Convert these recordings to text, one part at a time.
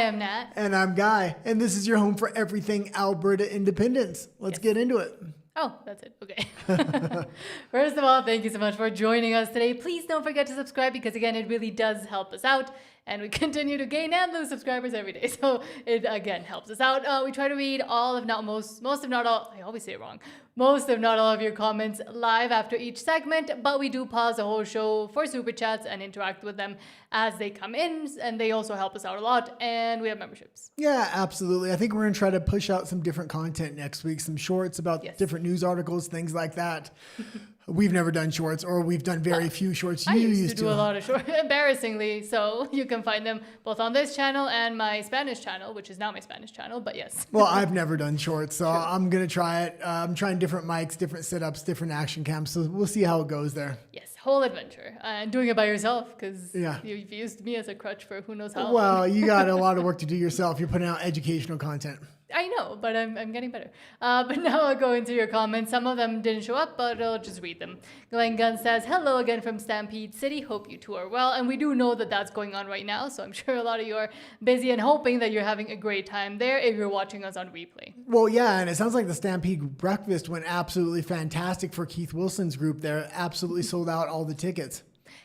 am Nat. And I'm Guy. And this is your home for everything Alberta independence. Let's get into it. Oh, that's it. Okay. First of all, thank you so much for joining us today. Please don't forget to subscribe because, again, it really does help us out. And we continue to gain and lose subscribers every day. So it, again, helps us out. We try to read all, if not most if not all, I always say it wrong, most if not all of your comments live after each segment. But we do pause the whole show for super chats and interact with them as they come in. And they also help us out a lot. And we have memberships. Yeah, absolutely. I think we're going to try to push out some different content next week, some shorts about different news articles, things like that. We've never done shorts, or we've done very few shorts. I used to do a lot of shorts, embarrassingly. So you can find them both on this channel and my Spanish channel, which is now my Spanish channel, but yes. Well, I've never done shorts, so I'm going to try it. I'm trying different mics, different setups, different action cams. So we'll see how it goes there. Yes, whole adventure. And doing it by yourself, because you've used me as a crutch for who knows how long. Well, you got a lot of work to do yourself. You're putting out educational content. I know, but I'm getting better. But now I'll go into your comments. Some of them didn't show up, but I'll just read them. Glenn Gunn says, hello again from Stampede City. Hope you two are well. And we do know that that's going on right now. So I'm sure a lot of you are busy and hoping that you're having a great time there if you're watching us on replay. Well, yeah, and it sounds like the Stampede breakfast went absolutely fantastic for Keith Wilson's group there. Absolutely sold out all the tickets.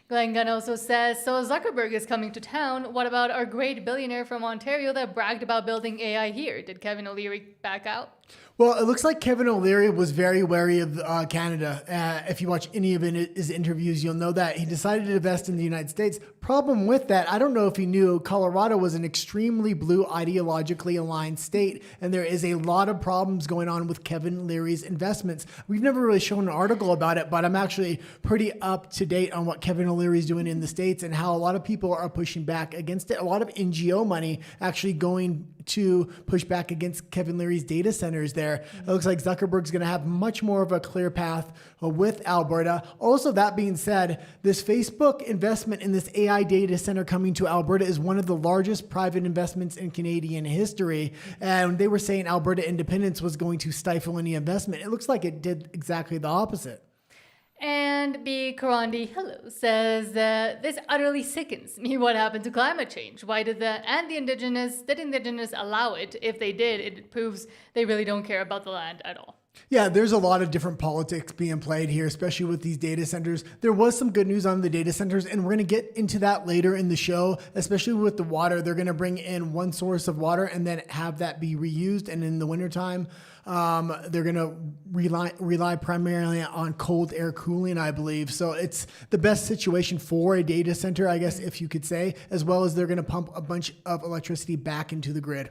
Glenn Gunn also says, so Zuckerberg is coming to town. What about our great billionaire from Ontario that bragged about building AI here? Did Kevin O'Leary back out? Well, it looks like Kevin O'Leary was very wary of Canada. If you watch any of his interviews, you'll know that. He decided to invest in the United States. Problem with that, I don't know if he knew, Colorado was an extremely blue, ideologically aligned state, and there is a lot of problems going on with Kevin O'Leary's investments. We've never really shown an article about it, but I'm actually pretty up to date on what Kevin O'Leary's doing in the States and how a lot of people are pushing back against it. A lot of NGO money actually going to push back against Kevin Leary's data centers there. It looks like Zuckerberg's going to have much more of a clear path with Alberta. Also, that being said, this Facebook investment in this AI data center coming to Alberta is one of the largest private investments in Canadian history. And they were saying Alberta independence was going to stifle any investment. It looks like it did exactly the opposite. And B. Karandi, hello, says this utterly sickens me. What happened to climate change? Why did the indigenous allow it? If they did, it proves they really don't care about the land at all. Yeah, there's a lot of different politics being played here, especially with these data centers. There was some good news on the data centers, and we're going to get into that later in the show, especially with the water. They're going to bring in one source of water and then have that be reused. And in the wintertime, they're going to rely primarily on cold air cooling, I believe. So it's the best situation for a data center, I guess, if you could say, as well as they're going to pump a bunch of electricity back into the grid.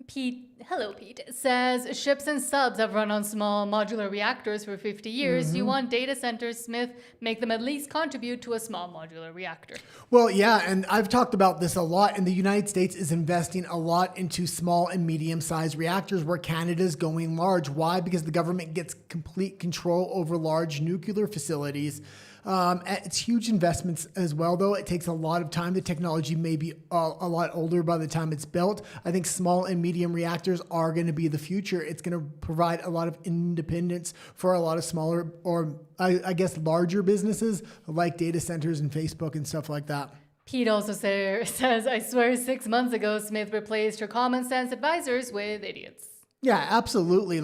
Pete, hello Pete, says ships and subs have run on small modular reactors for 50 years. You want data centers, Smith, make them at least contribute to a small modular reactor. Well, yeah, and I've talked about this a lot, and the United States is investing a lot into small and medium-sized reactors where Canada's going large. Why? Because the government gets complete control over large nuclear facilities. It's huge investments as well, though. It takes a lot of time. The technology may be a lot older by the time it's built. I think small and medium reactors are going to be the future. It's going to provide a lot of independence for a lot of smaller or I guess larger businesses like data centers and Facebook and stuff like that. Pete also says, I swear 6 months ago, Smith replaced her common sense advisors with idiots. Yeah, absolutely.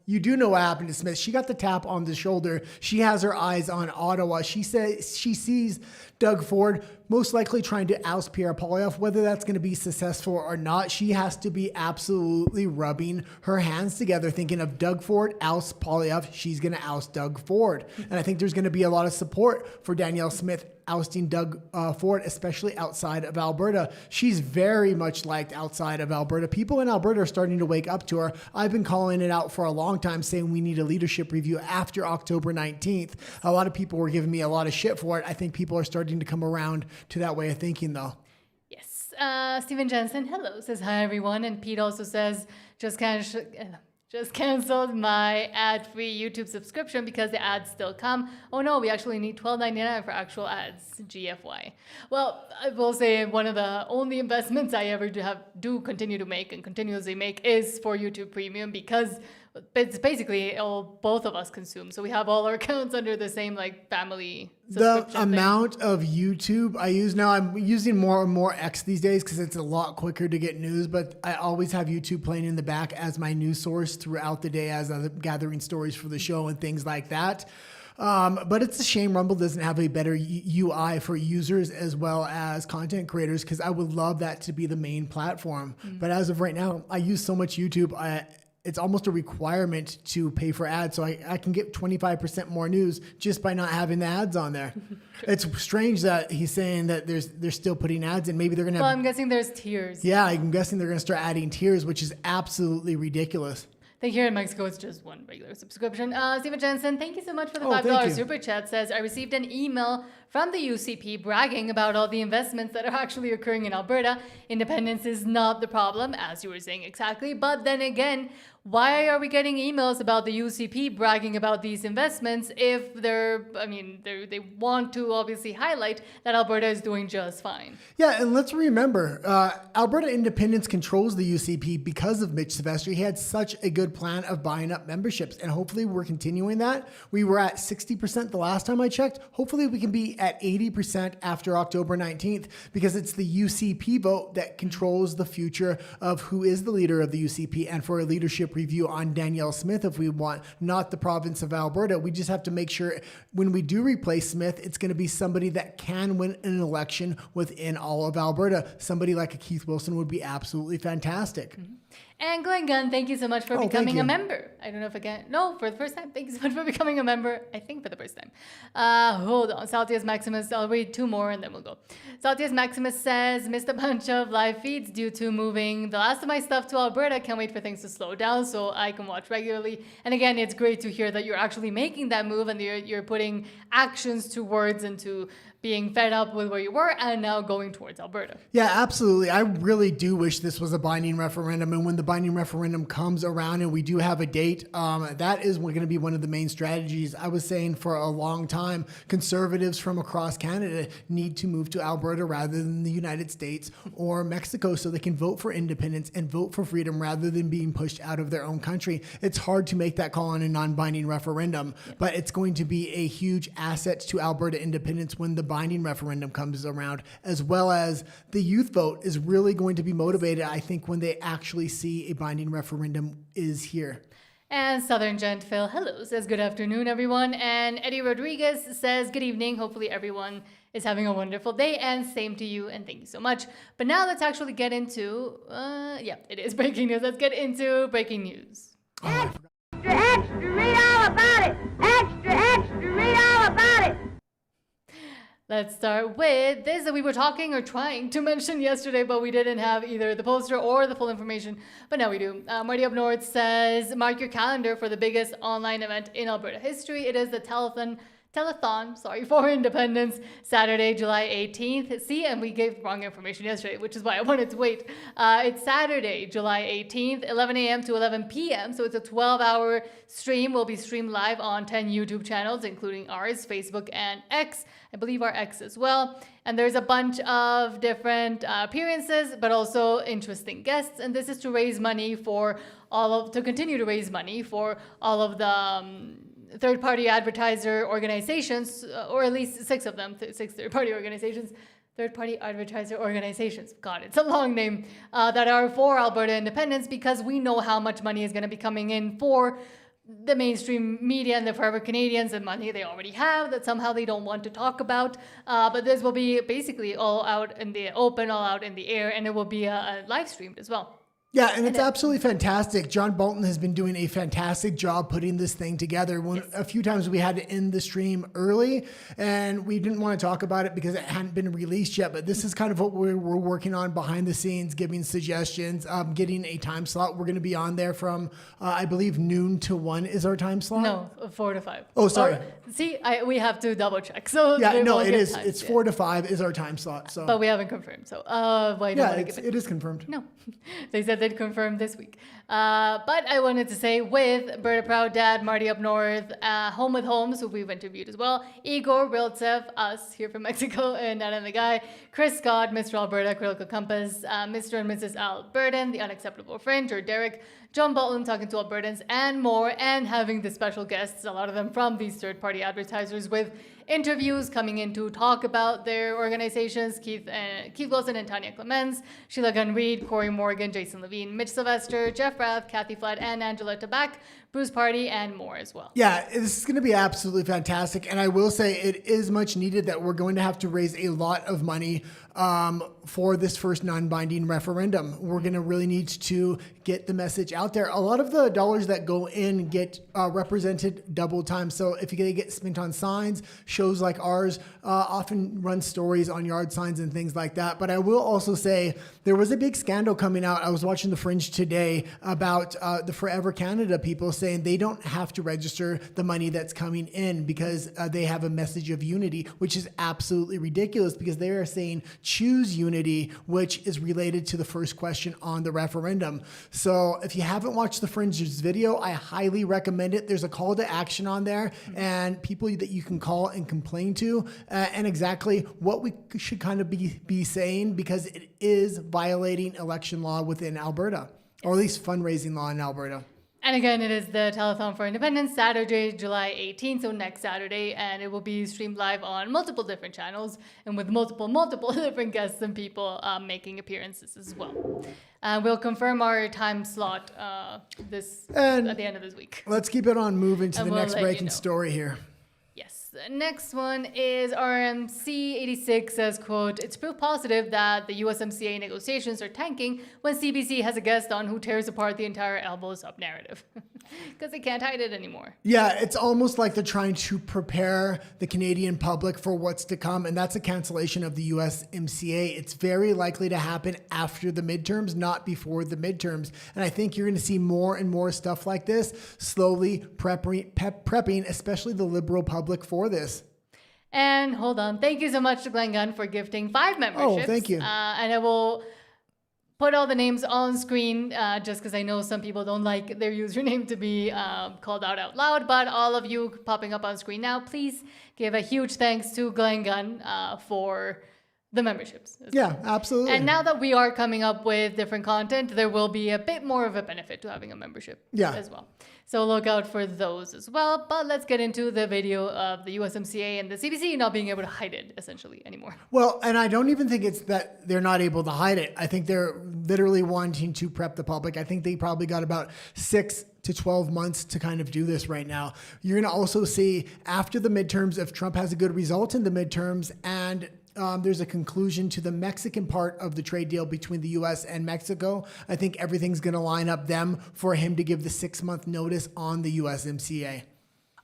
You do know what happened to Smith. She got the tap on the shoulder. She has her eyes on Ottawa. She says she sees Doug Ford most likely trying to oust Pierre Poilievre. Whether that's going to be successful or not, she has to be absolutely rubbing her hands together, thinking of Doug Ford ousts Poilievre. She's going to oust Doug Ford. And I think there's going to be a lot of support for Danielle Smith ousting Doug Ford, especially outside of Alberta. She's very much liked outside of Alberta. People in Alberta are starting to wake up to her. I've been calling it out for a long time, saying we need a leadership review after October 19th. A lot of people were giving me a lot of shit for it. I think people are starting to come around to that way of thinking, though. Yes. Stephen Jensen, hello, says hi, everyone. And Pete also says, just canceled my ad-free YouTube subscription because the ads still come. Oh no, we actually need $12.99 for actual ads. GFY. Well, I will say one of the only investments I ever do continue to make and continuously make is for YouTube Premium, because it's basically all both of us consume. So we have all our accounts under the same like family The subscription amount of YouTube I use now, I'm using more and more X these days because it's a lot quicker to get news, but I always have YouTube playing in the back as my news source throughout the day as I'm gathering stories for the show and things like that. But it's a shame Rumble doesn't have a better UI for users as well as content creators, because I would love that to be the main platform. But as of right now, I use so much YouTube, it's almost a requirement to pay for ads. So I can get 25% more news just by not having the ads on there. It's strange that he's saying that they're still putting ads in. Maybe they're going to have... Well, I'm guessing there's tiers. Yeah, I'm guessing they're going to start adding tiers, which is absolutely ridiculous. I think here in Mexico, it's just one regular subscription. Steven Jensen, thank you so much for the Oh, $5 thank you. super chat. Says, I received an email from the UCP bragging about all the investments that are actually occurring in Alberta. Independence is not the problem, as you were saying exactly. But then again, why are we getting emails about the UCP bragging about these investments if they want to obviously highlight that Alberta is doing just fine? Yeah, and let's remember, Alberta Independence controls the UCP because of Mitch Silvestri. He had such a good plan of buying up memberships, and hopefully we're continuing that. We were at 60% the last time I checked. Hopefully we can be at 80% after October 19th, because it's the UCP vote that controls the future of who is the leader of the UCP, and for a leadership review on Danielle Smith if we want, not the province of Alberta. We just have to make sure when we do replace Smith, it's going to be somebody that can win an election within all of Alberta. Somebody like a Keith Wilson would be absolutely fantastic. Mm-hmm. And Glenn Gunn, thank you so much for becoming a member. I don't know if again. No, for the first time. Thank you so much for becoming a member. I think for the first time. Hold on. Saltius Maximus. I'll read two more and then we'll go. Saltius Maximus says, missed a bunch of live feeds due to moving the last of my stuff to Alberta. Can't wait for things to slow down so I can watch regularly. And again, it's great to hear that you're actually making that move and you're putting actions to words and to being fed up with where you were and now going towards Alberta. Yeah, absolutely. I really do wish this was a binding referendum. And when the binding referendum comes around and we do have a date, that is going to be one of the main strategies. I was saying for a long time, conservatives from across Canada need to move to Alberta rather than the United States or Mexico so they can vote for independence and vote for freedom rather than being pushed out of their own country. It's hard to make that call on a non-binding referendum, but it's going to be a huge asset to Alberta independence when the binding referendum comes around, as well as the youth vote is really going to be motivated, I think, when they actually see a binding referendum is here. And Southern Gent Phil, hello, says good afternoon, everyone. And Eddie Rodriguez says good evening. Hopefully everyone is having a wonderful day, and same to you, and thank you so much. But now let's actually get into, it is breaking news. Let's get into breaking news. Extra, extra, read all about it. Extra, extra, read all about it. Let's start with this that we were talking or trying to mention yesterday, but we didn't have either the poster or the full information, but now we do. Marty Up North says, mark your calendar for the biggest online event in Alberta history. It is the telethon for independence, Saturday, July 18th. See, and we gave wrong information yesterday, which is why I wanted to wait. It's Saturday, July 18th, 11 a.m. to 11 p.m. So it's a 12-hour stream. Will be streamed live on 10 YouTube channels, including ours, Facebook, and X. I believe our X as well. And there's a bunch of different appearances, but also interesting guests. And this is to raise money to continue to raise money for all of the third-party advertiser organizations, or at least 6 of them, 6 third-party organizations. Third-party advertiser organizations. God, it's a long name. That are for Alberta independence, because we know how much money is going to be coming in for the mainstream media and the Forever Canadians, and money they already have that somehow they don't want to talk about. But this will be basically all out in the open, all out in the air, and it will be live streamed as well. Yeah, and it's absolutely fantastic. John Bolton has been doing a fantastic job putting this thing together. A few times we had to end the stream early, and we didn't want to talk about it because it hadn't been released yet. But this is kind of what we're working on behind the scenes, giving suggestions, getting a time slot. We're going to be on there from, I believe, noon to 1 is our time slot. No, 4 to 5. Oh, sorry. We have to double check. So yeah, no, it is. It's 4 to 5 is our time slot. So, but we haven't confirmed. So why don't want to give it? It is confirmed. No, they said they'd confirm this week. But I wanted to say with Berta Proud Dad, Marty Up North, Home with Holmes, who we've interviewed as well, Igor Riltsev, us here from Mexico, and Nana the Guy, Chris Scott, Mr. Alberta, Critical Compass, Mr. and Mrs. Albertan, The Unacceptable Fringe, or Derek, John Bolton talking to Albertans and more, and having the special guests, a lot of them from these third-party advertisers, with interviews coming in to talk about their organizations. Keith Wilson and Tanya Clemens, Sheila Gunn-Reid, Corey Morgan, Jason Levine, Mitch Sylvester, Jeff Rath, Kathy Flood, and Angela Tabak, Bruce Party, and more as well. Yeah, this is going to be absolutely fantastic. And I will say it is much needed that we're going to have to raise a lot of money for this first non-binding referendum. We're going to really need to get the message out there. A lot of the dollars that go in get represented double time. So if you get spent on signs, shows like ours often run stories on yard signs and things like that. But I will also say there was a big scandal coming out. I was watching The Fringe today about the Forever Canada people saying they don't have to register the money that's coming in because they have a message of unity, which is absolutely ridiculous because they are saying choose unity, which is related to the first question on the referendum. So if you haven't watched The Fringe's video, I highly recommend it. There's a call to action on there and people that you can call and complain to and exactly what we should kind of be saying because it is violating election law within Alberta, or at least fundraising law in Alberta. And again, it is the Telethon for Independence, Saturday, July 18th, so next Saturday, and it will be streamed live on multiple different channels and with multiple different guests and people making appearances as well. We'll confirm our time slot at the end of this week. Let's keep it on moving to the next breaking story here. The next one is RMC86 says, quote, "It's proof positive that the USMCA negotiations are tanking when CBC has a guest on who tears apart the entire elbows up narrative." Because they can't hide it anymore. Yeah, it's almost like they're trying to prepare the Canadian public for what's to come, and that's a cancellation of the USMCA. It's very likely to happen after the midterms, not before the midterms. And I think you're going to see more and more stuff like this, slowly prepping, especially the Liberal public for this. And hold on. Thank you so much to Glenn Gunn for gifting 5 memberships. Oh, thank you. And I will put all the names on screen just because I know some people don't like their username to be called out loud. But all of you popping up on screen now, please give a huge thanks to Glenn Gunn for the memberships. Yeah, absolutely. And now that we are coming up with different content, there will be a bit more of a benefit to having a membership as well. So look out for those as well. But let's get into the video of the USMCA and the CBC not being able to hide it essentially anymore. Well, and I don't even think it's that they're not able to hide it. I think they're literally wanting to prep the public. I think they probably got about 6 to 12 months to kind of do this right now. You're going to also see after the midterms, if Trump has a good result in the midterms and there's a conclusion to the Mexican part of the trade deal between the U.S. and Mexico, I think everything's going to line up them for him to give the 6-month notice on the USMCA.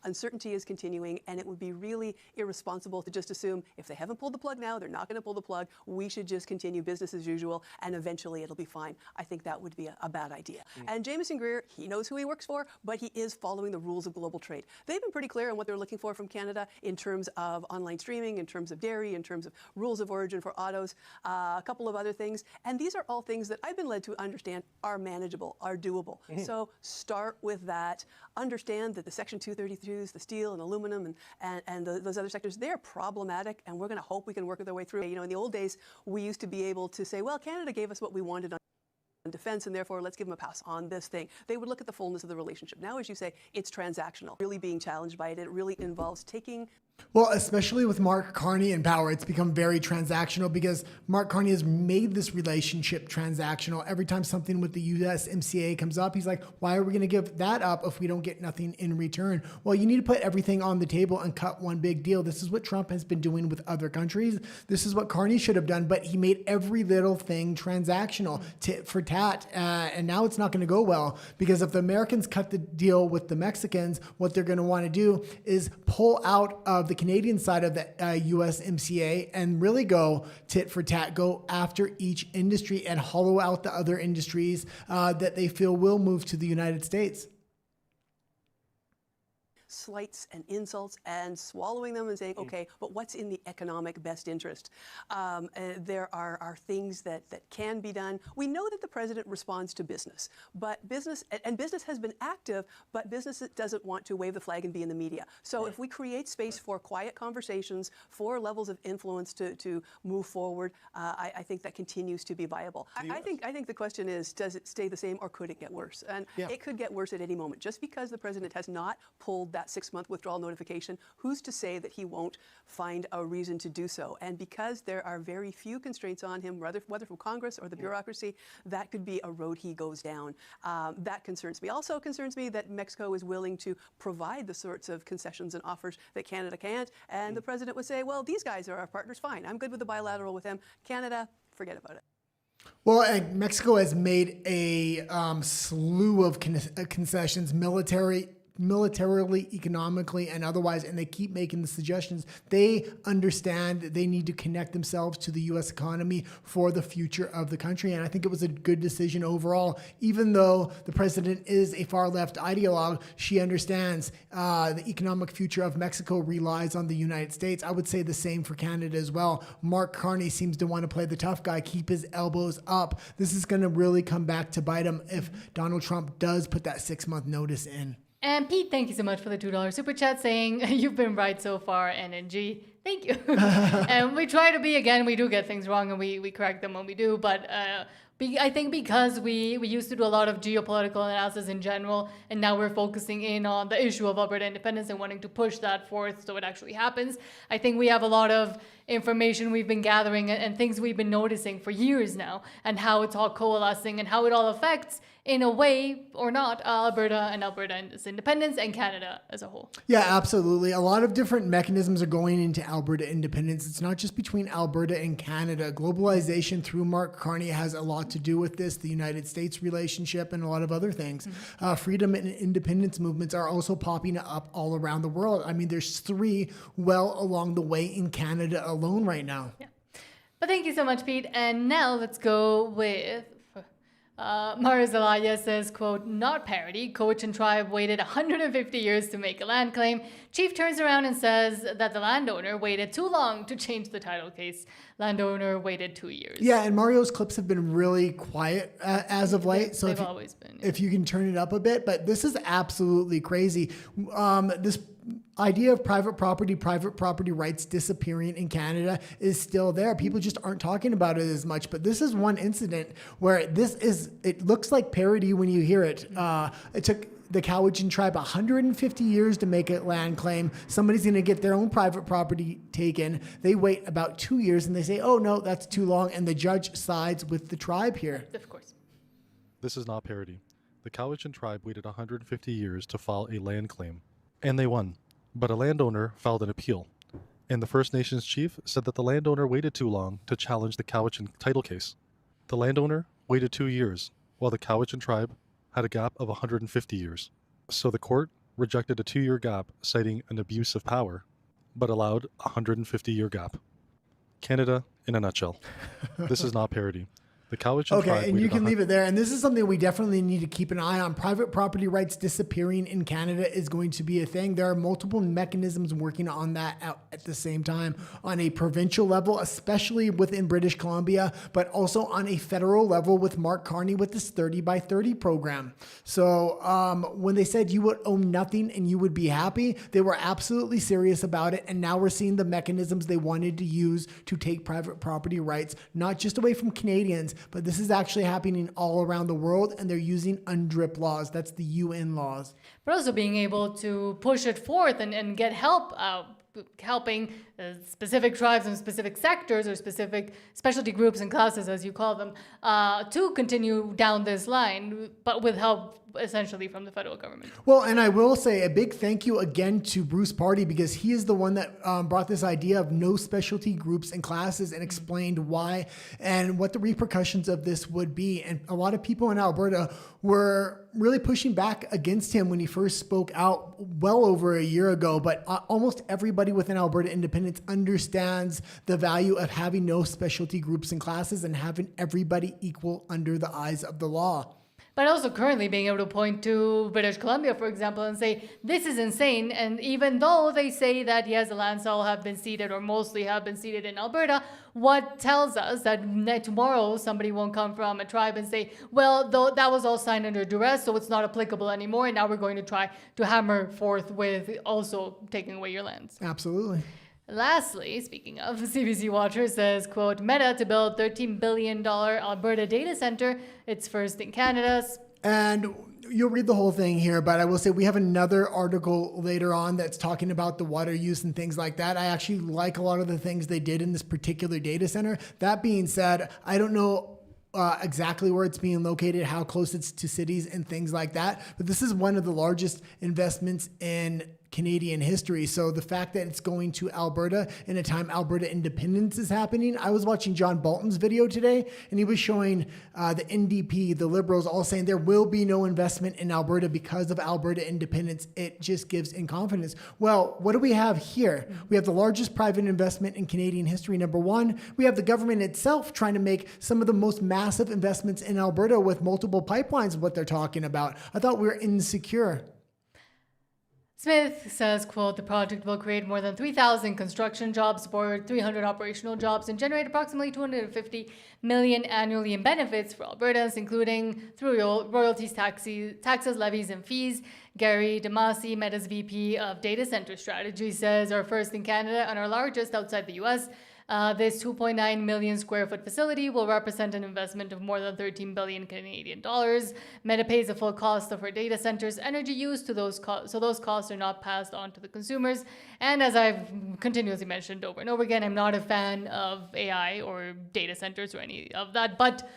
Uncertainty is continuing, and it would be really irresponsible to just assume if they haven't pulled the plug now, they're not going to pull the plug. We should just continue business as usual, and eventually it'll be fine. I think that would be a bad idea. And Jameson Greer, he knows who he works for, but he is following the rules of global trade. They've been pretty clear on what they're looking for from Canada in terms of online streaming, in terms of dairy, in terms of rules of origin for autos, a couple of other things. And these are all things that I've been led to understand are manageable, are doable. So start with that. Understand that the Section 232, the steel and aluminum and those other sectors, they're problematic, and we're going to hope we can work our way through. You know, in the old days, we used to be able to say, well, Canada gave us what we wanted on defense, and therefore let's give them a pass on this thing. They would look at the fullness of the relationship. Now, as you say, it's transactional. Really being challenged by it, it really involves taking... Well, especially with Mark Carney in power, it's become very transactional because Mark Carney has made this relationship transactional. Every time something with the USMCA comes up, he's like, why are we going to give that up if we don't get nothing in return? Well, you need to put everything on the table and cut one big deal. This is what Trump has been doing with other countries. This is what Carney should have done, but he made every little thing transactional, tit for tat. And now it's not going to go well because if the Americans cut the deal with the Mexicans, what they're going to want to do is pull out of the Canadian side of the USMCA and really go tit for tat, go after each industry and hollow out the other industries that they feel will move to the United States. slights and insults and swallowing them and saying, okay, but what's in the economic best interest? There are things that can be done. We know that the president responds to business, but business has been active, but business doesn't want to wave the flag and be in the media. So if we create space for quiet conversations, for levels of influence to move forward, I think that continues to be viable. I think the question is, does it stay the same or could it get worse? And it could get worse at any moment. Just because the president has not pulled that 6-month withdrawal notification, who's to say that he won't find a reason to do so? And because there are very few constraints on him, whether from Congress or the bureaucracy, that could be a road he goes down. That concerns me. Also concerns me that Mexico is willing to provide the sorts of concessions and offers that Canada can't. And the president would say, well, these guys are our partners, fine. I'm good with the bilateral with them. Canada, forget about it. Well, and Mexico has made a slew of concessions, militarily, economically, and otherwise, and they keep making the suggestions. They understand that they need to connect themselves to the U.S. economy for the future of the country, and I think it was a good decision overall. Even though the president is a far-left ideologue, she understands the economic future of Mexico relies on the United States. I would say the same for Canada as well. Mark Carney seems to want to play the tough guy, keep his elbows up. This is going to really come back to bite him if Donald Trump does put that 6-month notice in. And Pete, thank you so much for the $2 super chat saying, you've been right so far, NNG. Thank you. And we try to be, again, we do get things wrong and we correct them when we do. But I think because we used to do a lot of geopolitical analysis in general, and now we're focusing in on the issue of Alberta independence and wanting to push that forth so it actually happens. I think we have a lot of information we've been gathering and things we've been noticing for years now, and how it's all coalescing and how it all affects, in a way or not, Alberta and its independence and Canada as a whole. Yeah, absolutely. A lot of different mechanisms are going into Alberta independence. It's not just between Alberta and Canada. Globalization through Mark Carney has a lot to do with this, the United States relationship and a lot of other things. Freedom and independence movements are also popping up all around the world. I mean, there's 3 well along the way in Canada alone right now. Yeah. But thank you so much, Pete. And now let's go with... Mara Zelaya says, quote, not parody. Cowichan tribe waited 150 years to make a land claim. Chief turns around and says that the landowner waited too long to change the title case. Landowner waited 2 years. Yeah, and Mario's clips have been really quiet as of late. So they've always been. Yeah. If you can turn it up a bit, but this is absolutely crazy. This idea of private property rights disappearing in Canada is still there. People just aren't talking about it as much, but this is one incident where it looks like parody when you hear it. It took the Cowichan tribe 150 years to make a land claim. Somebody's going to get their own private property taken. They wait about 2 years and they say, oh no, that's too long. And the judge sides with the tribe here. Of course. This is not parody. The Cowichan tribe waited 150 years to file a land claim, and they won. But a landowner filed an appeal, and the First Nations chief said that the landowner waited too long to challenge the Cowichan title case. The landowner waited 2 years, while the Cowichan tribe had a gap of 150 years. So the court rejected a 2-year gap, citing an abuse of power, but allowed a 150-year gap. Canada in a nutshell. This is not parody. The Cowichan tribe. Okay, and you can leave it there. And this is something we definitely need to keep an eye on. Private property rights disappearing in Canada is going to be a thing. There are multiple mechanisms working on that at the same time on a provincial level, especially within British Columbia, but also on a federal level with Mark Carney with this 30 by 30 program. So when they said you would own nothing and you would be happy, they were absolutely serious about it. And now we're seeing the mechanisms they wanted to use to take private property rights, not just away from Canadians, but this is actually happening all around the world, and they're using UNDRIP laws. That's the UN laws. But also being able to push it forth and get help helping specific tribes and specific sectors or specific specialty groups and classes, as you call them, to continue down this line, but with help essentially from the federal government. Well, and I will say a big thank you again to Bruce Party, because he is the one that brought this idea of no specialty groups and classes and explained why and what the repercussions of this would be. And a lot of people in Alberta were really pushing back against him when he first spoke out well over a year ago. But almost everybody within Alberta Independence understands the value of having no specialty groups and classes and having everybody equal under the eyes of the law. But also currently being able to point to British Columbia, for example, and say, this is insane. And even though they say that, yes, the lands all have been ceded or mostly have been ceded in Alberta, what tells us that tomorrow somebody won't come from a tribe and say, well, though that was all signed under duress, so it's not applicable anymore. And now we're going to try to hammer forth with also taking away your lands. Absolutely. Lastly, speaking of, CBC Watcher says, quote, Meta to build $13 billion Alberta data center. It's first in Canada. And you'll read the whole thing here, but I will say we have another article later on that's talking about the water use and things like that. I actually like a lot of the things they did in this particular data center. That being said, I don't know exactly where it's being located, how close it's to cities and things like that. But this is one of the largest investments in Canadian history. So the fact that it's going to Alberta in a time Alberta independence is happening. I was watching John Bolton's video today, and he was showing the NDP, the Liberals, all saying there will be no investment in Alberta because of Alberta independence. It just gives in confidence. Well, what do we have here? We have the largest private investment in Canadian history, number one. We have the government itself trying to make some of the most massive investments in Alberta with multiple pipelines, what they're talking about. I thought we were insecure. Smith says, quote, the project will create more than 3,000 construction jobs, support 300 operational jobs, and generate approximately $250 million annually in benefits for Albertans, including through royalties, taxes, levies, and fees. Gary Damasi, Meta's VP of Data Center Strategy, says, our first in Canada and our largest outside the U.S., this 2.9 million square foot facility will represent an investment of more than 13 billion Canadian dollars. Meta pays the full cost of her data centers' energy use to those so those costs are not passed on to the consumers. And as I've continuously mentioned over and over again, I'm not a fan of AI or data centers or any of that, but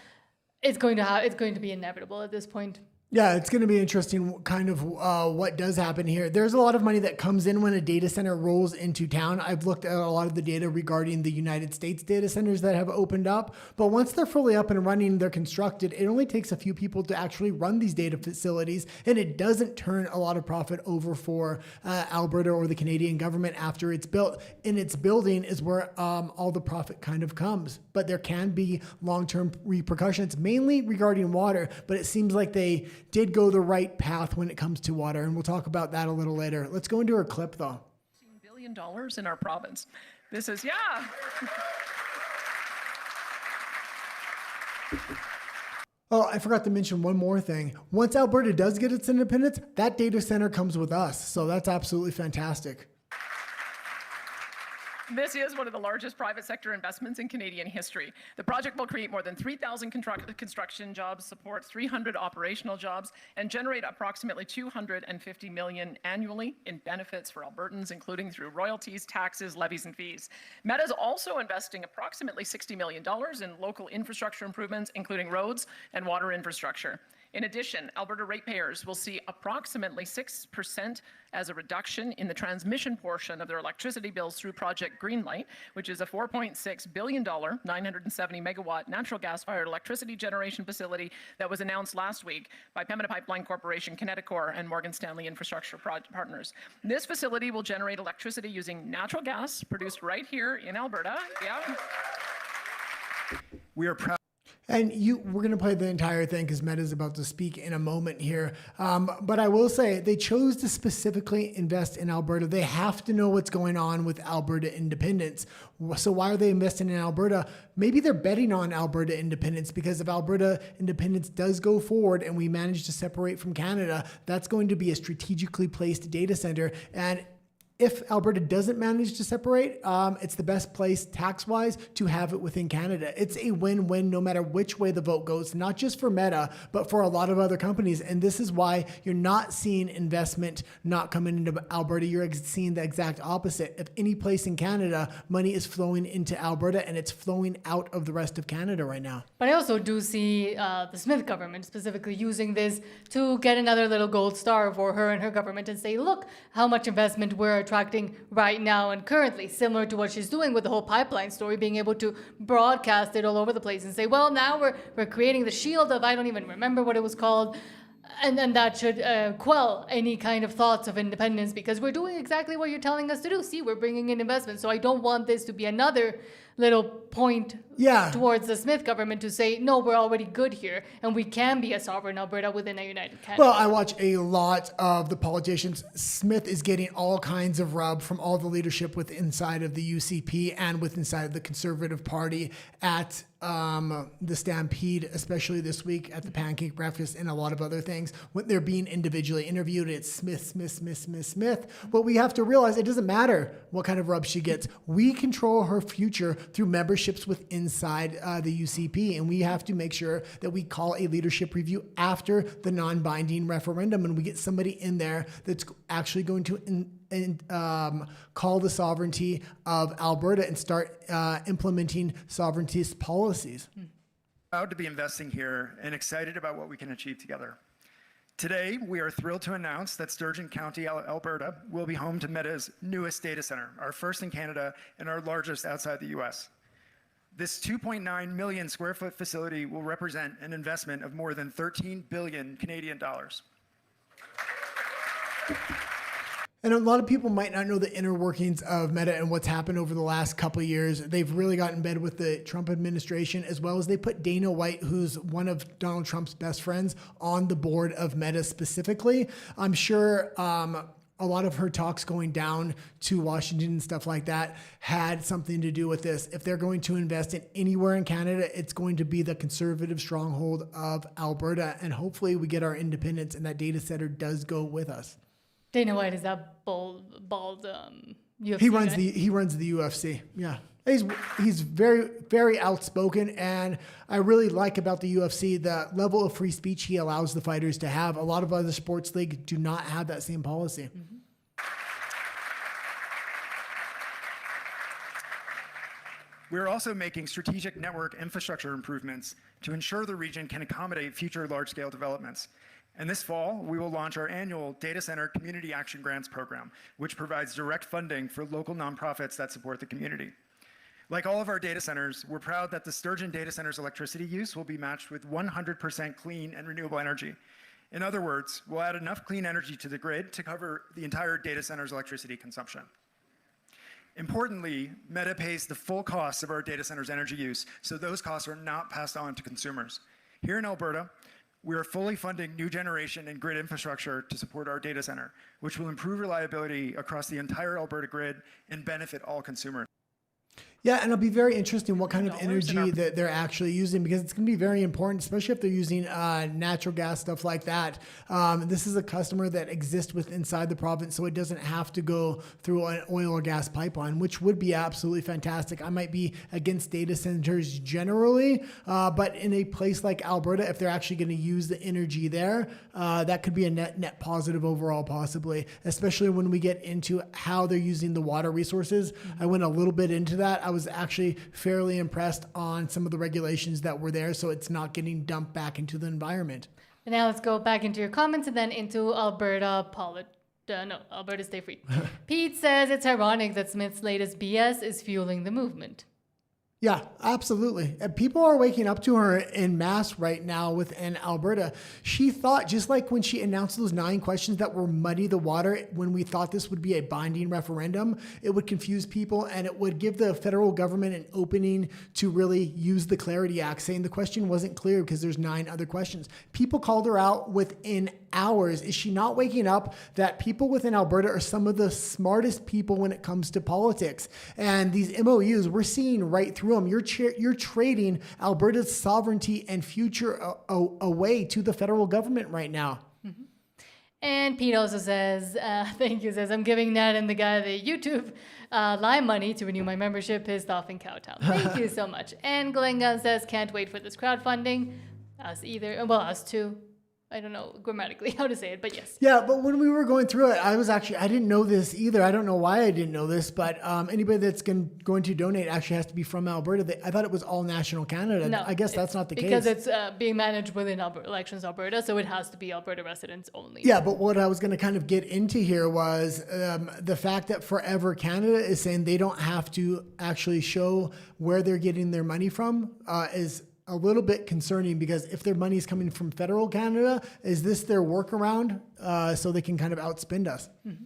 it's going to be inevitable at this point. Yeah, it's going to be interesting kind of what does happen here. There's a lot of money that comes in when a data center rolls into town. I've looked at a lot of the data regarding the United States data centers that have opened up. But once they're fully up and running, they're constructed, it only takes a few people to actually run these data facilities. And it doesn't turn a lot of profit over for Alberta or the Canadian government after it's built. In its building is where all the profit kind of comes. But there can be long-term repercussions, mainly regarding water. But it seems like they did go the right path when it comes to water, and we'll talk about that a little later. Let's go into our clip, though. $1 billion in our province. This is, yeah. Oh, I forgot to mention one more thing. Once Alberta does get its independence, that data center comes with us, so that's absolutely fantastic. This is one of the largest private sector investments in Canadian history. The project will create more than 3,000 construction jobs, support 300 operational jobs, and generate approximately $250 million annually in benefits for Albertans, including through royalties, taxes, levies, and fees. Meta is also investing approximately $60 million in local infrastructure improvements, including roads and water infrastructure. In addition, Alberta ratepayers will see approximately 6% as a reduction in the transmission portion of their electricity bills through Project Greenlight, which is a $4.6 billion, 970 megawatt natural gas-fired electricity generation facility that was announced last week by Pembina Pipeline Corporation, Kineticor, and Morgan Stanley Infrastructure Partners. This facility will generate electricity using natural gas produced right here in Alberta. Yeah. We are proud. And we're going to play the entire thing because Meta's about to speak in a moment here. But I will say they chose to specifically invest in Alberta. They have to know what's going on with Alberta independence. So why are they investing in Alberta? Maybe they're betting on Alberta independence because if Alberta independence does go forward and we manage to separate from Canada, that's going to be a strategically placed data center. And if Alberta doesn't manage to separate, it's the best place tax-wise to have it within Canada. It's a win-win no matter which way the vote goes, not just for Meta, but for a lot of other companies. And this is why you're not seeing investment not coming into Alberta. You're seeing the exact opposite. If any place in Canada, money is flowing into Alberta and it's flowing out of the rest of Canada right now. But I also do see the Smith government specifically using this to get another little gold star for her and her government and say, look how much investment we're attracting right now and currently, similar to what she's doing with the whole pipeline story, being able to broadcast it all over the place and say, well, now we're creating the shield of, I don't even remember what it was called. And that should quell any kind of thoughts of independence, because we're doing exactly what you're telling us to do. See, we're bringing in investment. So I don't want this to be another little point towards the Smith government to say, no, we're already good here and we can be a sovereign Alberta within a united Canada. Well, I watch a lot of the politicians. Smith is getting all kinds of rub from all the leadership with inside of the UCP and with inside of the Conservative Party at the Stampede, especially this week at the Pancake Breakfast and a lot of other things. When they're being individually interviewed, it's Smith. But we have to realize it doesn't matter what kind of rub she gets. We control her future through memberships with inside the UCP, and we have to make sure that we call a leadership review after the non-binding referendum, and we get somebody in there that's actually going to call the sovereignty of Alberta and start implementing sovereignist policies. Proud to be investing here and excited about what we can achieve together. Today, we are thrilled to announce that Sturgeon County, Alberta, will be home to Meta's newest data center, our first in Canada and our largest outside the US. This 2.9 million square foot facility will represent an investment of more than 13 billion Canadian dollars. And a lot of people might not know the inner workings of Meta and what's happened over the last couple of years. They've really got in bed with the Trump administration, as well as they put Dana White, who's one of Donald Trump's best friends, on the board of Meta specifically. I'm sure a lot of her talks going down to Washington and stuff like that had something to do with this. If they're going to invest in anywhere in Canada, it's going to be the conservative stronghold of Alberta. And hopefully we get our independence and that data center does go with us. Dana White is that bald UFC He runs guy? he runs the UFC. Yeah. He's very, very outspoken, and I really like about the UFC the level of free speech he allows the fighters to have. A lot of other sports leagues do not have that same policy. Mm-hmm. We're also making strategic network infrastructure improvements to ensure the region can accommodate future large-scale developments. And this fall, we will launch our annual Data Center Community Action Grants program, which provides direct funding for local nonprofits that support the community. Like all of our data centers, we're proud that the Sturgeon Data Center's electricity use will be matched with 100% clean and renewable energy. In other words, we'll add enough clean energy to the grid to cover the entire data center's electricity consumption. Importantly, Meta pays the full costs of our data center's energy use, so those costs are not passed on to consumers. Here in Alberta, we are fully funding new generation and grid infrastructure to support our data center, which will improve reliability across the entire Alberta grid and benefit all consumers. Yeah, and it'll be very interesting what kind of energy that they're actually using, because it's going to be very important, especially if they're using natural gas, stuff like that. This is a customer that exists inside the province, so it doesn't have to go through an oil or gas pipeline, which would be absolutely fantastic. I might be against data centers generally, but in a place like Alberta, if they're actually going to use the energy there, that could be a net positive overall, possibly, especially when we get into how they're using the water resources. I went a little bit into that. I was actually fairly impressed on some of the regulations that were there, so it's not getting dumped back into the environment. And now let's go back into your comments and then into Alberta Alberta Stay Free. Pete says it's ironic that Smith's latest BS is fueling the movement. Yeah, absolutely. And people are waking up to her en masse right now within Alberta. She thought, just like when she announced those 9 questions that were muddy the water, when we thought this would be a binding referendum, it would confuse people and it would give the federal government an opening to really use the Clarity Act, saying the question wasn't clear because there's 9 other questions. People called her out within hours. Is she not waking up that people within Alberta are some of the smartest people when it comes to politics? And these MOUs, we're seeing right through them. You're trading Alberta's sovereignty and future away to the federal government right now. Mm-hmm. And Pete also says, thank you, says, I'm giving Nat and the guy the YouTube Lime money to renew my membership, pissed off in Cowtown. Thank you so much. And Glenn Gunn says, can't wait for this crowdfunding. Us either. Well, us too. I don't know grammatically how to say it, but yes. Yeah, but when we were going through it, I didn't know this either. I don't know why I didn't know this, but anybody that's going to donate actually has to be from Alberta. I thought it was all national Canada. No, I guess that's not the case. Because it's being managed within Elections Alberta, so it has to be Alberta residents only. Yeah, but what I was going to kind of get into here was the fact that Forever Canada is saying they don't have to actually show where they're getting their money from is a little bit concerning, because if their money is coming from federal Canada, is this their workaround so they can kind of outspend us? Mm-hmm.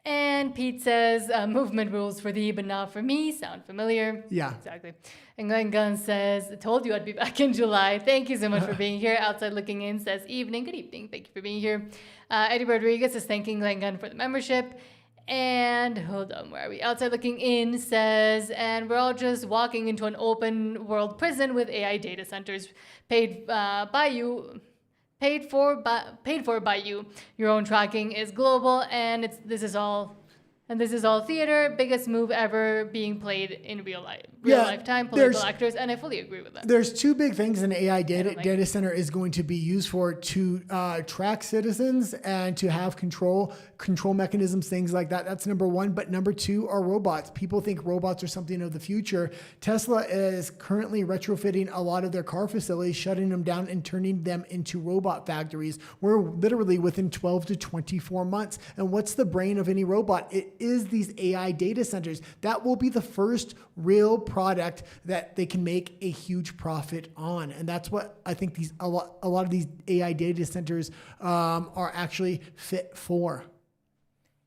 And Pete says, movement rules for thee, but not for me. Sound familiar? Yeah. Exactly. And Glenn Gunn says, I told you I'd be back in July. Thank you so much for being here. Outside Looking In says, evening. Good evening. Thank you for being here. Eddie Rodriguez is thanking Glenn Gunn for the membership. And hold on, where are we? Outside Looking In says, and we're all just walking into an open world prison with AI data centers paid by you. Paid for by you. Your own tracking is global, and this is all theater. Biggest move ever being played in real lifetime. Political actors, and I fully agree with that. There's two big things an AI data center is going to be used for: to track citizens and to have control mechanisms, things like that. That's number one. But number two are robots. People think robots are something of the future. Tesla is currently retrofitting a lot of their car facilities, shutting them down and turning them into robot factories. We're literally within 12 to 24 months. And what's the brain of any robot? It is these AI data centers. That will be the first real product that they can make a huge profit on. And that's what I think a lot of these AI data centers are actually fit for.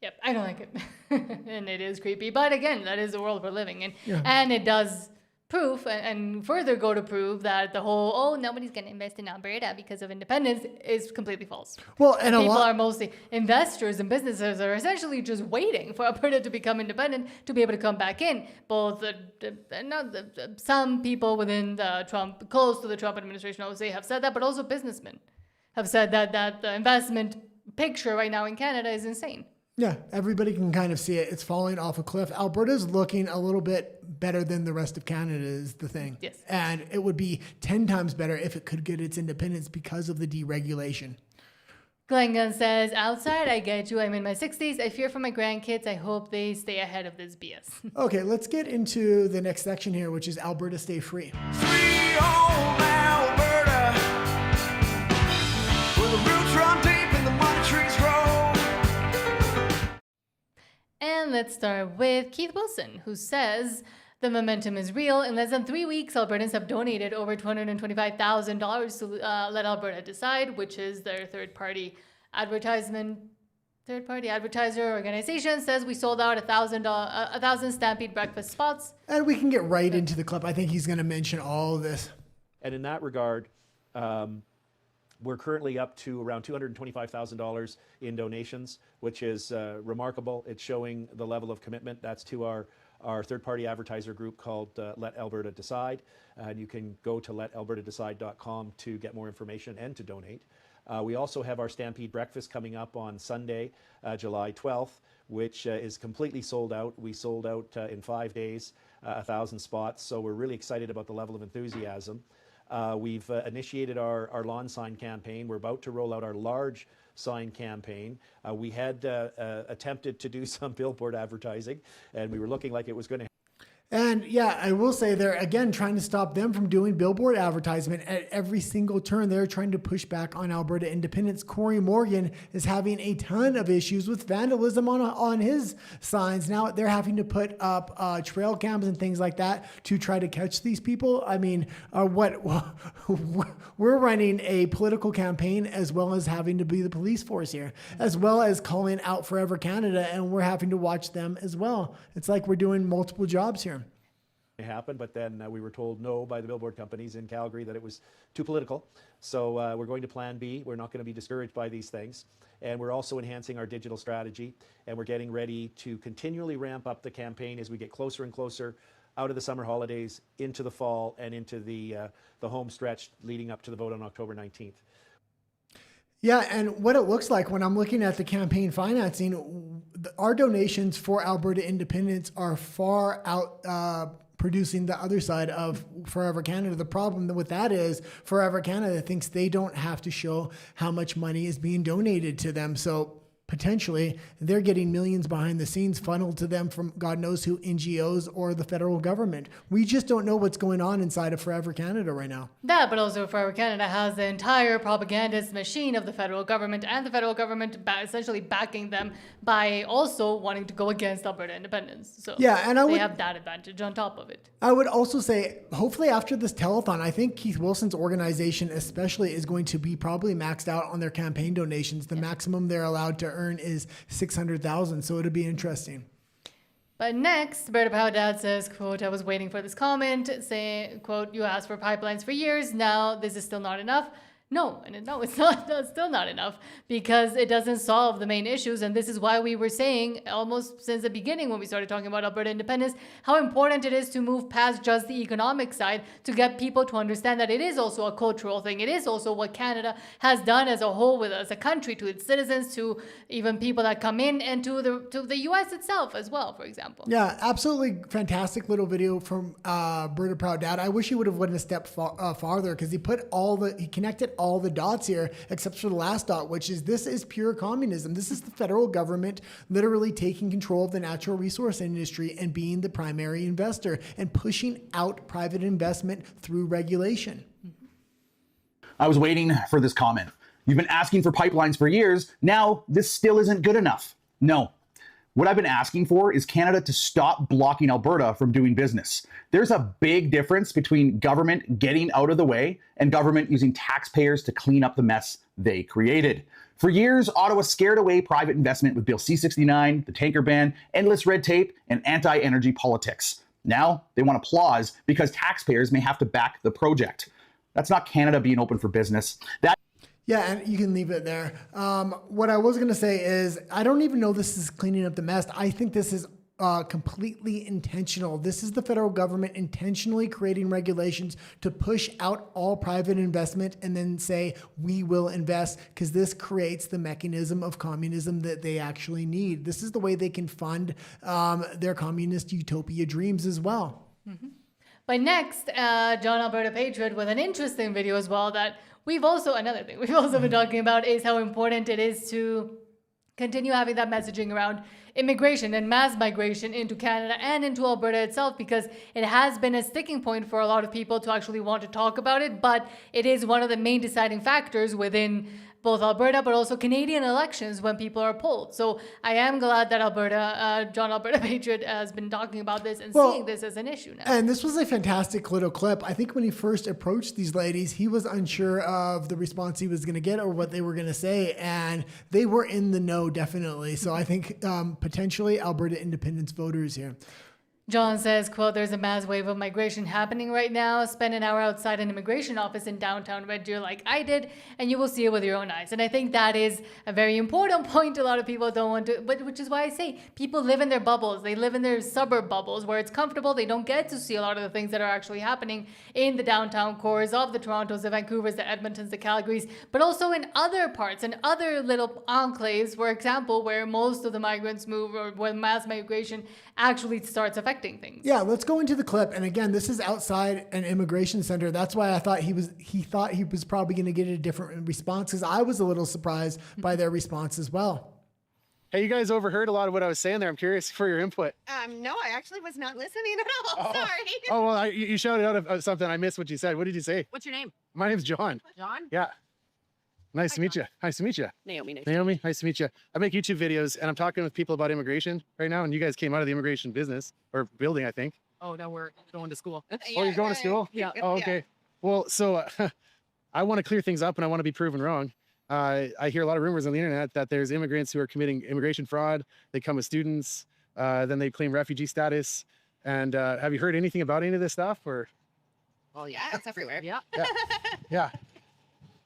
Yep, I don't like it. And it is creepy. But again, that is the world we're living in. Yeah. And it does prove and further go to prove that the whole, nobody's going to invest in Alberta because of independence is completely false. Well, and people are mostly investors and businesses are essentially just waiting for Alberta to become independent to be able to come back in. Both some people within close to the Trump administration, I would say, have said that, but also businessmen have said that the investment picture right now in Canada is insane. Yeah, everybody can kind of see it. It's falling off a cliff. Alberta's looking a little bit better than the rest of Canada is the thing. Yes. And it would be 10 times better if it could get its independence because of the deregulation. Glenn Gunn says, outside, I get you. I'm in my 60s. I fear for my grandkids. I hope they stay ahead of this BS. Okay, let's get into the next section here, which is Alberta Stay Free. Free home Alberta, where the roots run deep and the money trees grow. And let's start with Keith Wilson, who says the momentum is real. In less than 3 weeks, Albertans have donated over $225,000 to Let Alberta Decide, which is their third-party advertiser organization. Says we sold out 1,000 Stampede breakfast spots. And we can get right into the clip. I think he's going to mention all of this. And in that regard, we're currently up to around $225,000 in donations, which is remarkable. It's showing the level of commitment. That's to our third-party advertiser group called Let Alberta Decide. And you can go to letalbertadecide.com to get more information and to donate. We also have our Stampede Breakfast coming up on Sunday, July 12th, which is completely sold out. We sold out in 5 days, 1,000 spots. So we're really excited about the level of enthusiasm. We've initiated our lawn sign campaign. We're about to roll out our large sign campaign. We had attempted to do some billboard advertising, and we were looking like it was going to. And yeah, I will say they're, again, trying to stop them from doing billboard advertisement at every single turn. They're trying to push back on Alberta independence. Corey Morgan is having a ton of issues with vandalism on his signs. Now they're having to put up trail cams and things like that to try to catch these people. I mean, we're running a political campaign as well as having to be the police force here, as well as calling out Forever Canada, and we're having to watch them as well. It's like we're doing multiple jobs here. Happen, but then we were told no by the billboard companies in Calgary that it was too political. So we're going to Plan B. We're not going to be discouraged by these things. And we're also enhancing our digital strategy, and we're getting ready to continually ramp up the campaign as we get closer and closer out of the summer holidays into the fall and into the home stretch leading up to the vote on October 19th. Yeah, and what it looks like when I'm looking at the campaign financing, our donations for Alberta independence are far out producing the other side of Forever Canada. The problem with that is Forever Canada thinks they don't have to show how much money is being donated to them. So potentially they're getting millions behind the scenes funneled to them from God knows who, NGOs or the federal government. We just don't know what's going on inside of Forever Canada right now. That, but also Forever Canada has the entire propagandist machine of the federal government, and the federal government essentially backing them by also wanting to go against Alberta independence. So yeah, and they have that advantage on top of it. I would also say, hopefully after this telethon, I think Keith Wilson's organization especially is going to be probably maxed out on their campaign donations. The maximum they're allowed to earn is $600,000, so it'll be interesting. But next, Alberta Power Dad says, quote, I was waiting for this comment, saying, quote, you asked for pipelines for years, now this is still not enough. No, it's not. It's still not enough because it doesn't solve the main issues. And this is why we were saying almost since the beginning when we started talking about Alberta independence, how important it is to move past just the economic side to get people to understand that it is also a cultural thing. It is also what Canada has done as a whole with as a country, to its citizens, to even people that come in, and to the U.S. itself as well, for example. Yeah, absolutely fantastic little video from Alberta Proud Dad. I wish he would have went a step farther because he connected all the dots here except for the last dot, which is this is pure communism. This is the federal government literally taking control of the natural resource industry and being the primary investor and pushing out private investment through regulation. I was waiting for this comment. You've been asking for pipelines for years. Now this still isn't good enough. No. What I've been asking for is Canada to stop blocking Alberta from doing business. There's a big difference between government getting out of the way and government using taxpayers to clean up the mess they created. For years, Ottawa scared away private investment with Bill C-69, the tanker ban, endless red tape, and anti-energy politics. Now they want applause because taxpayers may have to back the project. That's not Canada being open for business. Yeah, and you can leave it there. What I was going to say is I don't even know this is cleaning up the mess. I think this is completely intentional. This is the federal government intentionally creating regulations to push out all private investment and then say, we will invest, because this creates the mechanism of communism that they actually need. This is the way they can fund their communist utopia dreams as well. Mm-hmm. But next, John Alberta Patriot with an interesting video as well that another thing we've also been talking about is how important it is to continue having that messaging around immigration and mass migration into Canada and into Alberta itself, because it has been a sticking point for a lot of people to actually want to talk about it, but it is one of the main deciding factors within both Alberta but also Canadian elections when people are polled. So I am glad that John Alberta Patriot has been talking about this and seeing this as an issue now. And this was a fantastic little clip. I think when he first approached these ladies, he was unsure of the response he was going to get or what they were going to say, and they were in the know, definitely. So I think potentially Alberta independence voters here. John says, quote, there's a mass wave of migration happening right now. Spend an hour outside an immigration office in downtown Red Deer like I did, and you will see it with your own eyes. And I think that is a very important point. A lot of people don't want to, but which is why I say people live in their bubbles. They live in their suburb bubbles where it's comfortable. They don't get to see a lot of the things that are actually happening in the downtown cores of the Torontos, the Vancouvers, the Edmontons, the Calgarys, but also in other parts and other little enclaves, for example, where most of the migrants move or when mass migration actually starts affecting things. Yeah, let's go into the clip. And again, this is outside an immigration center. That's why I thought he thought he was probably going to get a different response, because I was a little surprised by their response as well. Hey, you guys overheard a lot of what I was saying there. I'm curious for your input. No, I actually was not listening at all. Sorry. Oh, well, you shouted out something. I missed what you said. What did you say? What's your name? My name's John. John? Yeah. Nice to meet you. Nice to meet you. Naomi. Naomi, nice to meet you. I make YouTube videos, and I'm talking with people about immigration right now, and you guys came out of the immigration business, or building, I think. Oh, no, we're going to school. Oh, you're going to school? Yeah. Oh, okay. Well, so I want to clear things up, and I want to be proven wrong. I hear a lot of rumors on the internet that there's immigrants who are committing immigration fraud. They come as students, then they claim refugee status. And have you heard anything about any of this stuff? Or? Well, yeah, it's everywhere. Yeah. Yeah.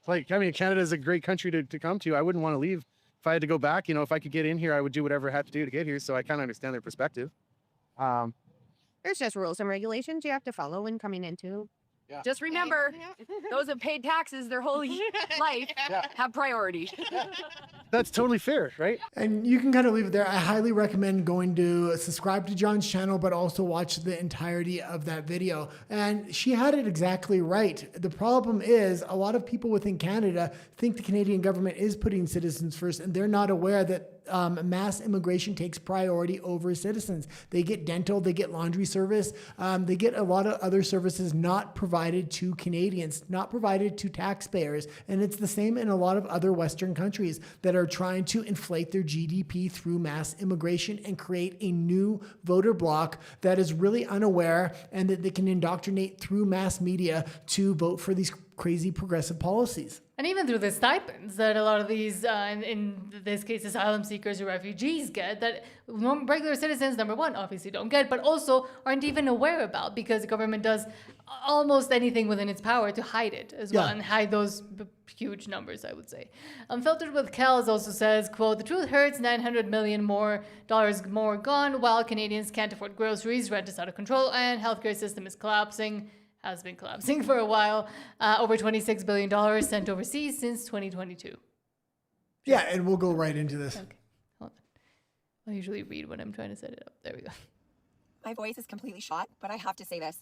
Like, I mean, Canada is a great country to come to. I wouldn't want to leave. If I had to go back, if I could get in here, I would do whatever I had to do to get here. So I kind of understand their perspective. There's just rules and regulations you have to follow when coming into. Yeah. Just remember, those have paid taxes their whole life have priority. That's totally fair, right? And you can kind of leave it there. I highly recommend going to subscribe to John's channel, but also watch the entirety of that video. And she had it exactly right. The problem is a lot of people within Canada think the Canadian government is putting citizens first, and they're not aware that mass immigration takes priority over citizens. They get dental, they get laundry service, they get a lot of other services not provided to Canadians, not provided to taxpayers. And it's the same in a lot of other Western countries that are trying to inflate their GDP through mass immigration and create a new voter bloc that is really unaware and that they can indoctrinate through mass media to vote for these crazy progressive policies. And even through the stipends that a lot of these, in this case, asylum seekers or refugees get, that regular citizens, number one, obviously don't get, but also aren't even aware about, because the government does almost anything within its power to hide it as well, and hide those huge numbers, I would say. Unfiltered with Kells also says, quote, "The truth hurts, $900 million more gone, while Canadians can't afford groceries, rent is out of control, and healthcare system is collapsing." Has been collapsing for a while. Over $26 billion sent overseas since 2022. Yeah, and we'll go right into this. Okay, hold on. I usually read when I'm trying to set it up. There we go. My voice is completely shot, but I have to say this.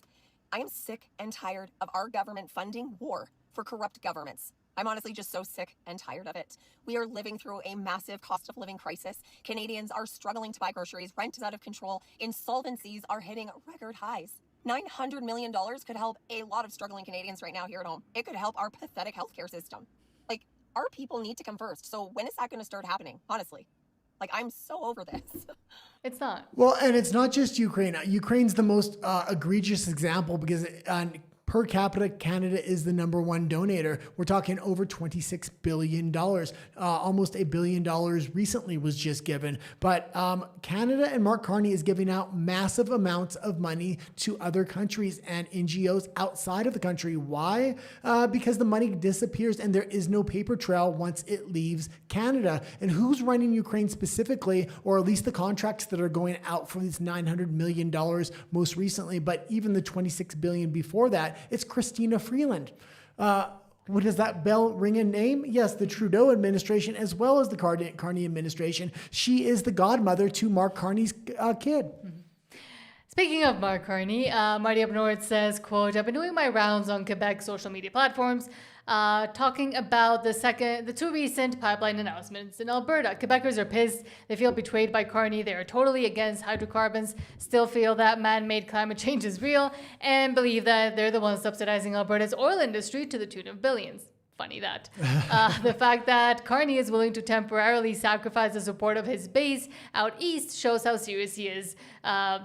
I am sick and tired of our government funding war for corrupt governments. I'm honestly just so sick and tired of it. We are living through a massive cost of living crisis. Canadians are struggling to buy groceries. Rent is out of control. Insolvencies are hitting record highs. $900 million could help a lot of struggling Canadians right now here at home. It could help our pathetic healthcare system. Like, our people need to come first. So when is that going to start happening? Honestly. Like, I'm so over this. It's not. Well, and it's not just Ukraine. Ukraine's the most egregious example because per capita, Canada is the number one donator. We're talking over $26 billion. Almost $1 billion recently was just given. But Canada and Mark Carney is giving out massive amounts of money to other countries and NGOs outside of the country. Why? Because the money disappears and there is no paper trail once it leaves Canada. And who's running Ukraine specifically, or at least the contracts that are going out for this $900 million most recently, but even the $26 billion before that, it's Christina Freeland. What does that bell ring a name? Yes, the Trudeau administration as well as the Carney administration. She is the godmother to Mark Carney's kid. Mm-hmm. Speaking of Mark Carney, Marty Up North says, quote, "I've been doing my rounds on Quebec social media platforms, talking about the two recent pipeline announcements in Alberta. Quebecers are pissed. They feel betrayed by Carney. They are totally against hydrocarbons, still feel that man-made climate change is real, and believe that they're the ones subsidizing Alberta's oil industry to the tune of billions." Funny that. The fact that Carney is willing to temporarily sacrifice the support of his base out east shows how serious he is.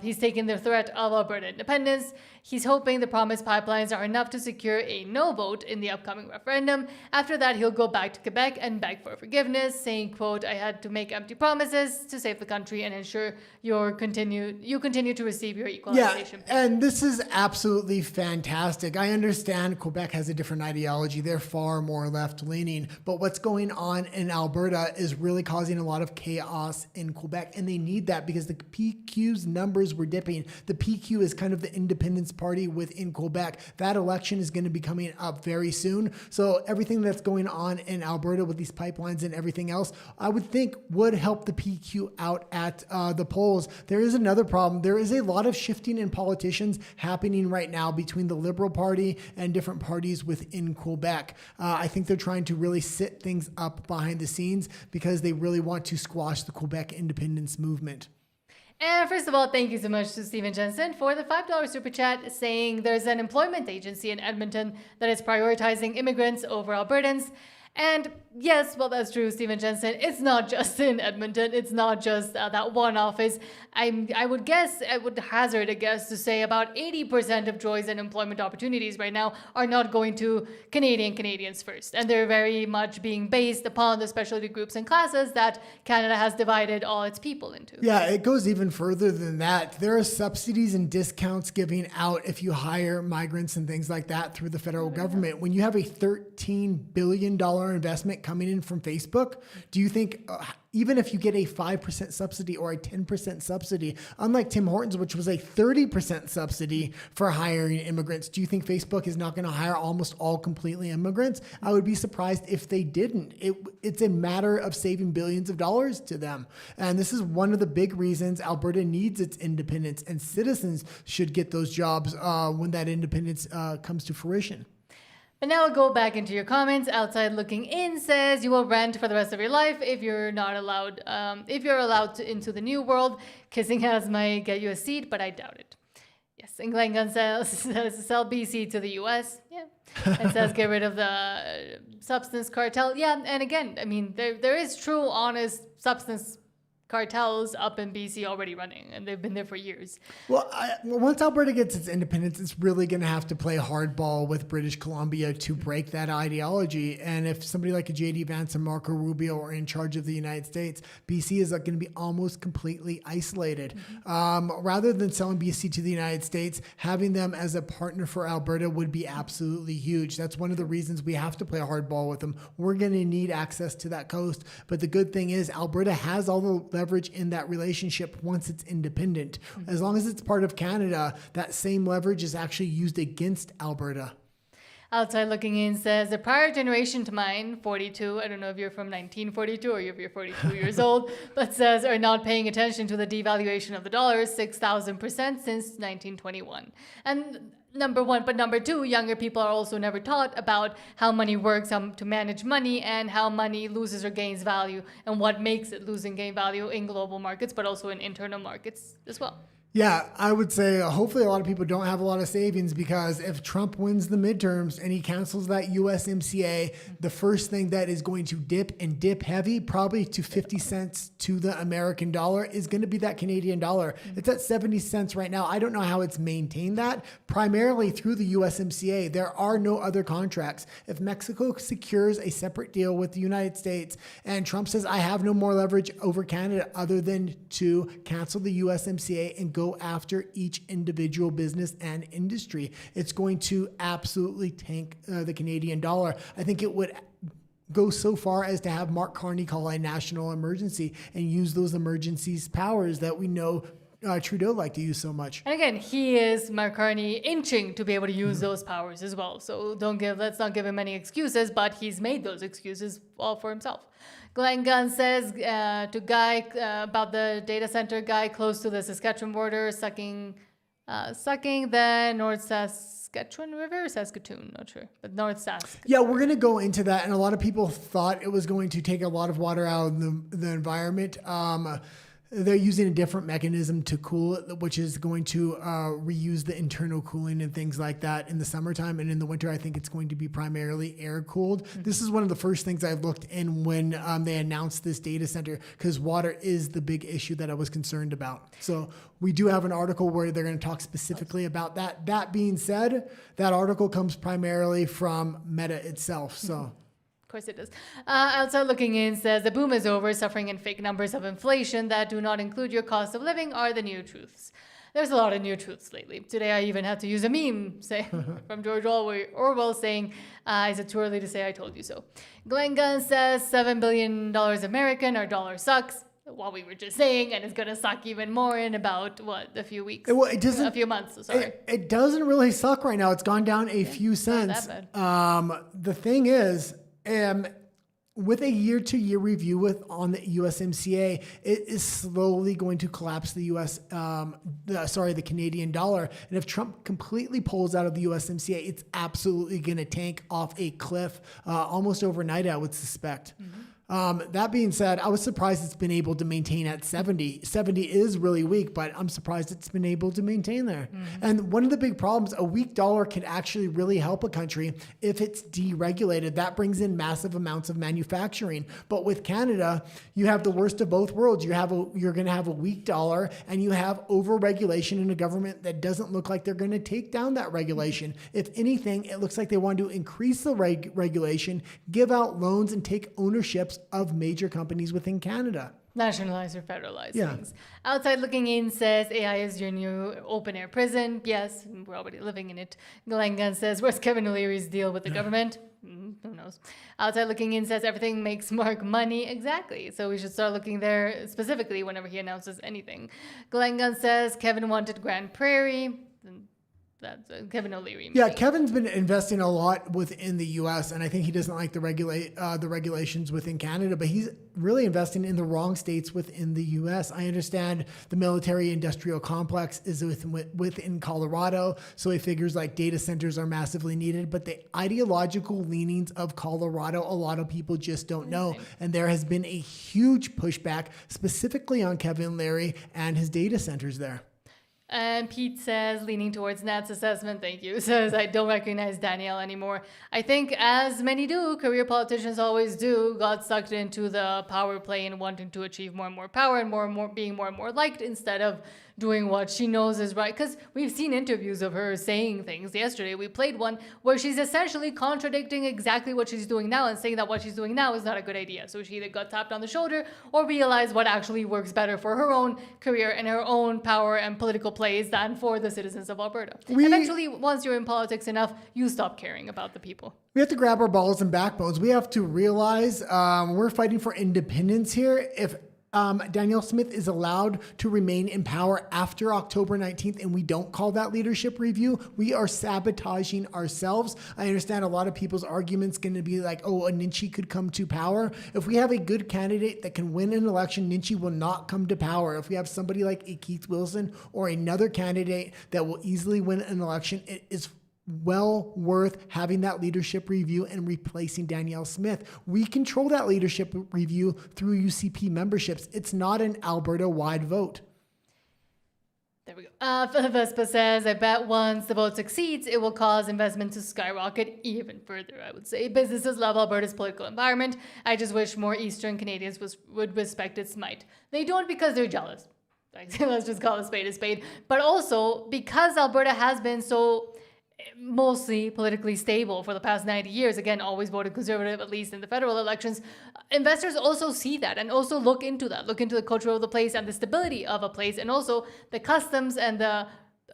He's taken the threat of Alberta independence. He's hoping the promised pipelines are enough to secure a no vote in the upcoming referendum. After that, he'll go back to Quebec and beg for forgiveness, saying, quote, "I had to make empty promises to save the country and ensure you continue to receive your equalization." Yeah, and this is absolutely fantastic. I understand Quebec has a different ideology. They're far more left-leaning. But what's going on in Alberta is really causing a lot of chaos in Quebec. And they need that because the PQ's numbers were dipping. The PQ is kind of the independence party within Quebec. That election is going to be coming up very soon. So everything that's going on in Alberta with these pipelines and everything else, I would think would help the PQ out at the polls. There is another problem. There is a lot of shifting in politicians happening right now between the Liberal Party and different parties within Quebec. I think they're trying to really sit things up behind the scenes because they really want to squash the Quebec independence movement. And first of all, thank you so much to Stephen Jensen for the $5 super chat, saying there's an employment agency in Edmonton that is prioritizing immigrants over Albertans. And yes, well, that's true, Stephen Jensen. It's not just in Edmonton. It's not just that one office. I would hazard a guess to say about 80% of jobs and employment opportunities right now are not going to Canadians first. And they're very much being based upon the specialty groups and classes that Canada has divided all its people into. Yeah, it goes even further than that. There are subsidies and discounts giving out if you hire migrants and things like that through the federal government. When you have a $13 billion investment coming in from Facebook, do you think even if you get a 5% subsidy or a 10% subsidy, unlike Tim Hortons, which was a 30% subsidy for hiring immigrants, do you think Facebook is not going to hire almost all completely immigrants? I would be surprised if they didn't. It's a matter of saving billions of dollars to them. And this is one of the big reasons Alberta needs its independence, and citizens should get those jobs when that independence comes to fruition. And now we'll go back into your comments. Outside Looking In says you will rent for the rest of your life if you're not allowed. If you're allowed into the new world, kissing ass might get you a seat, but I doubt it. Yes, and Glenn Gunn says sell BC to the U.S. Yeah, and says get rid of the substance cartel. Yeah, and again, I mean there is true, honest substance cartels up in BC already running, and they've been there for years. Well, once Alberta gets its independence, it's really going to have to play hardball with British Columbia to break that ideology. And if somebody like a J.D. Vance and Marco Rubio are in charge of the United States, BC is going to be almost completely isolated. Rather than selling BC to the United States, having them as a partner for Alberta would be absolutely huge. That's one of the reasons we have to play hardball with them. We're going to need access to that coast. But the good thing is Alberta has all the leverage in that relationship once it's independent. As long as it's part of Canada, that same leverage is actually used against Alberta. Outside Looking In says the prior generation to mine, 42, I don't know if you're from 1942 or if you're 42 years old, but says are not paying attention to the devaluation of the dollar, 6,000% since 1921. And number two, younger people are also never taught about how money works, how to manage money, and how money loses or gains value, and what makes it lose and gain value in global markets, but also in internal markets as well. Yeah, I would say hopefully a lot of people don't have a lot of savings, because if Trump wins the midterms and he cancels that USMCA, the first thing that is going to dip heavy, probably to 50 cents to the American dollar, is going to be that Canadian dollar. It's at 70 cents right now. I don't know how it's maintained that, primarily through the USMCA. There are no other contracts. If Mexico secures a separate deal with the United States and Trump says, I have no more leverage over Canada other than to cancel the USMCA and go after each individual business and industry, it's going to absolutely tank the Canadian dollar. I think it would go so far as to have Mark Carney call a national emergency and use those emergencies powers that we know Trudeau liked to use so much. And again, he is, Mark Carney, inching to be able to use those powers as well. So let's not give him any excuses, but he's made those excuses all for himself. Glenn Gunn says to Guy about the data center guy close to the Saskatchewan border sucking the North Saskatchewan River, Saskatoon, not sure, but North Sask. Yeah, we're going to go into that, and a lot of people thought it was going to take a lot of water out of the environment. They're using a different mechanism to cool it, which is going to reuse the internal cooling and things like that in the summertime. And in the winter, I think it's going to be primarily air cooled. This is one of the first things I looked in when they announced this data center, because water is the big issue that I was concerned about. So we do have an article where they're going to talk specifically about that. That being said, that article comes primarily from Meta itself. So. Of course it does. Outside Looking In says the boom is over. Suffering and fake numbers of inflation that do not include your cost of living are the new truths. There's a lot of new truths lately. Today I even had to use a meme from George Orwell saying, is it too early to say I told you so? Glenn Gunn says $7 billion American, our dollar sucks. What we were just saying, and it's going to suck even more in about, a few weeks? Well, it doesn't, a few months, sorry. It doesn't really suck right now. It's gone down a few cents. Not that bad. The thing is, with a year-to-year review on the USMCA, it is slowly going to collapse the the Canadian dollar. And if Trump completely pulls out of the USMCA, it's absolutely going to tank off a cliff almost overnight, I would suspect. That being said, I was surprised it's been able to maintain at 70. 70 is really weak, but I'm surprised it's been able to maintain there. And one of the big problems, a weak dollar can actually really help a country if it's deregulated. That brings in massive amounts of manufacturing. But with Canada, you have the worst of both worlds. You're going to have a weak dollar, and you have over-regulation in a government that doesn't look like they're going to take down that regulation. If anything, it looks like they want to increase the regulation, give out loans, and take ownership of major companies within Canada. Nationalize or federalize things. Outside Looking In says AI is your new open-air prison. Yes, we're already living in it. Glenn Gunn says, where's Kevin O'Leary's deal with the government? Who knows? Outside Looking In says everything makes Mark money. Exactly. So we should start looking there specifically whenever he announces anything. Glenn Gunn says Kevin wanted Grand Prairie. That's Kevin O'Leary. Yeah, Kevin's been investing a lot within the U.S., and I think he doesn't like the regulations within Canada, but he's really investing in the wrong states within the U.S. I understand the military-industrial complex is within Colorado, so he figures like data centers are massively needed, but the ideological leanings of Colorado, a lot of people just don't know, and there has been a huge pushback specifically on Kevin Leary and his data centers there. And Pete says, leaning towards Nat's assessment, thank you, says, I don't recognize Danielle anymore. I think, as many do, career politicians always do, got sucked into the power play and wanting to achieve more and more power and being more and more liked instead of doing what she knows is right. Because we've seen interviews of her saying things. Yesterday, we played one where she's essentially contradicting exactly what she's doing now and saying that what she's doing now is not a good idea. So she either got tapped on the shoulder or realized what actually works better for her own career and her own power and political plays than for the citizens of Alberta. Eventually, once you're in politics enough, you stop caring about the people. We have to grab our balls and backbones. We have to realize we're fighting for independence here. If Danielle Smith is allowed to remain in power after October 19th and we don't call that leadership review, we are sabotaging ourselves. I understand a lot of people's arguments going to be like, oh, a Ninchi could come to power. If we have a good candidate that can win an election, Ninchi will not come to power. If we have somebody like a Keith Wilson or another candidate that will easily win an election, it is well worth having that leadership review and replacing Danielle Smith. We control that leadership review through UCP memberships. It's not an Alberta-wide vote. There we go. Vespa says, I bet once the vote succeeds, it will cause investment to skyrocket even further, I would say. Businesses love Alberta's political environment. I just wish more Eastern Canadians would respect its might. They don't because they're jealous. Let's just call a spade. But also because Alberta has been so mostly politically stable for the past 90 years, again, always voted conservative, at least in the federal elections, investors also see that and also look into the culture of the place and the stability of a place, and also the customs and the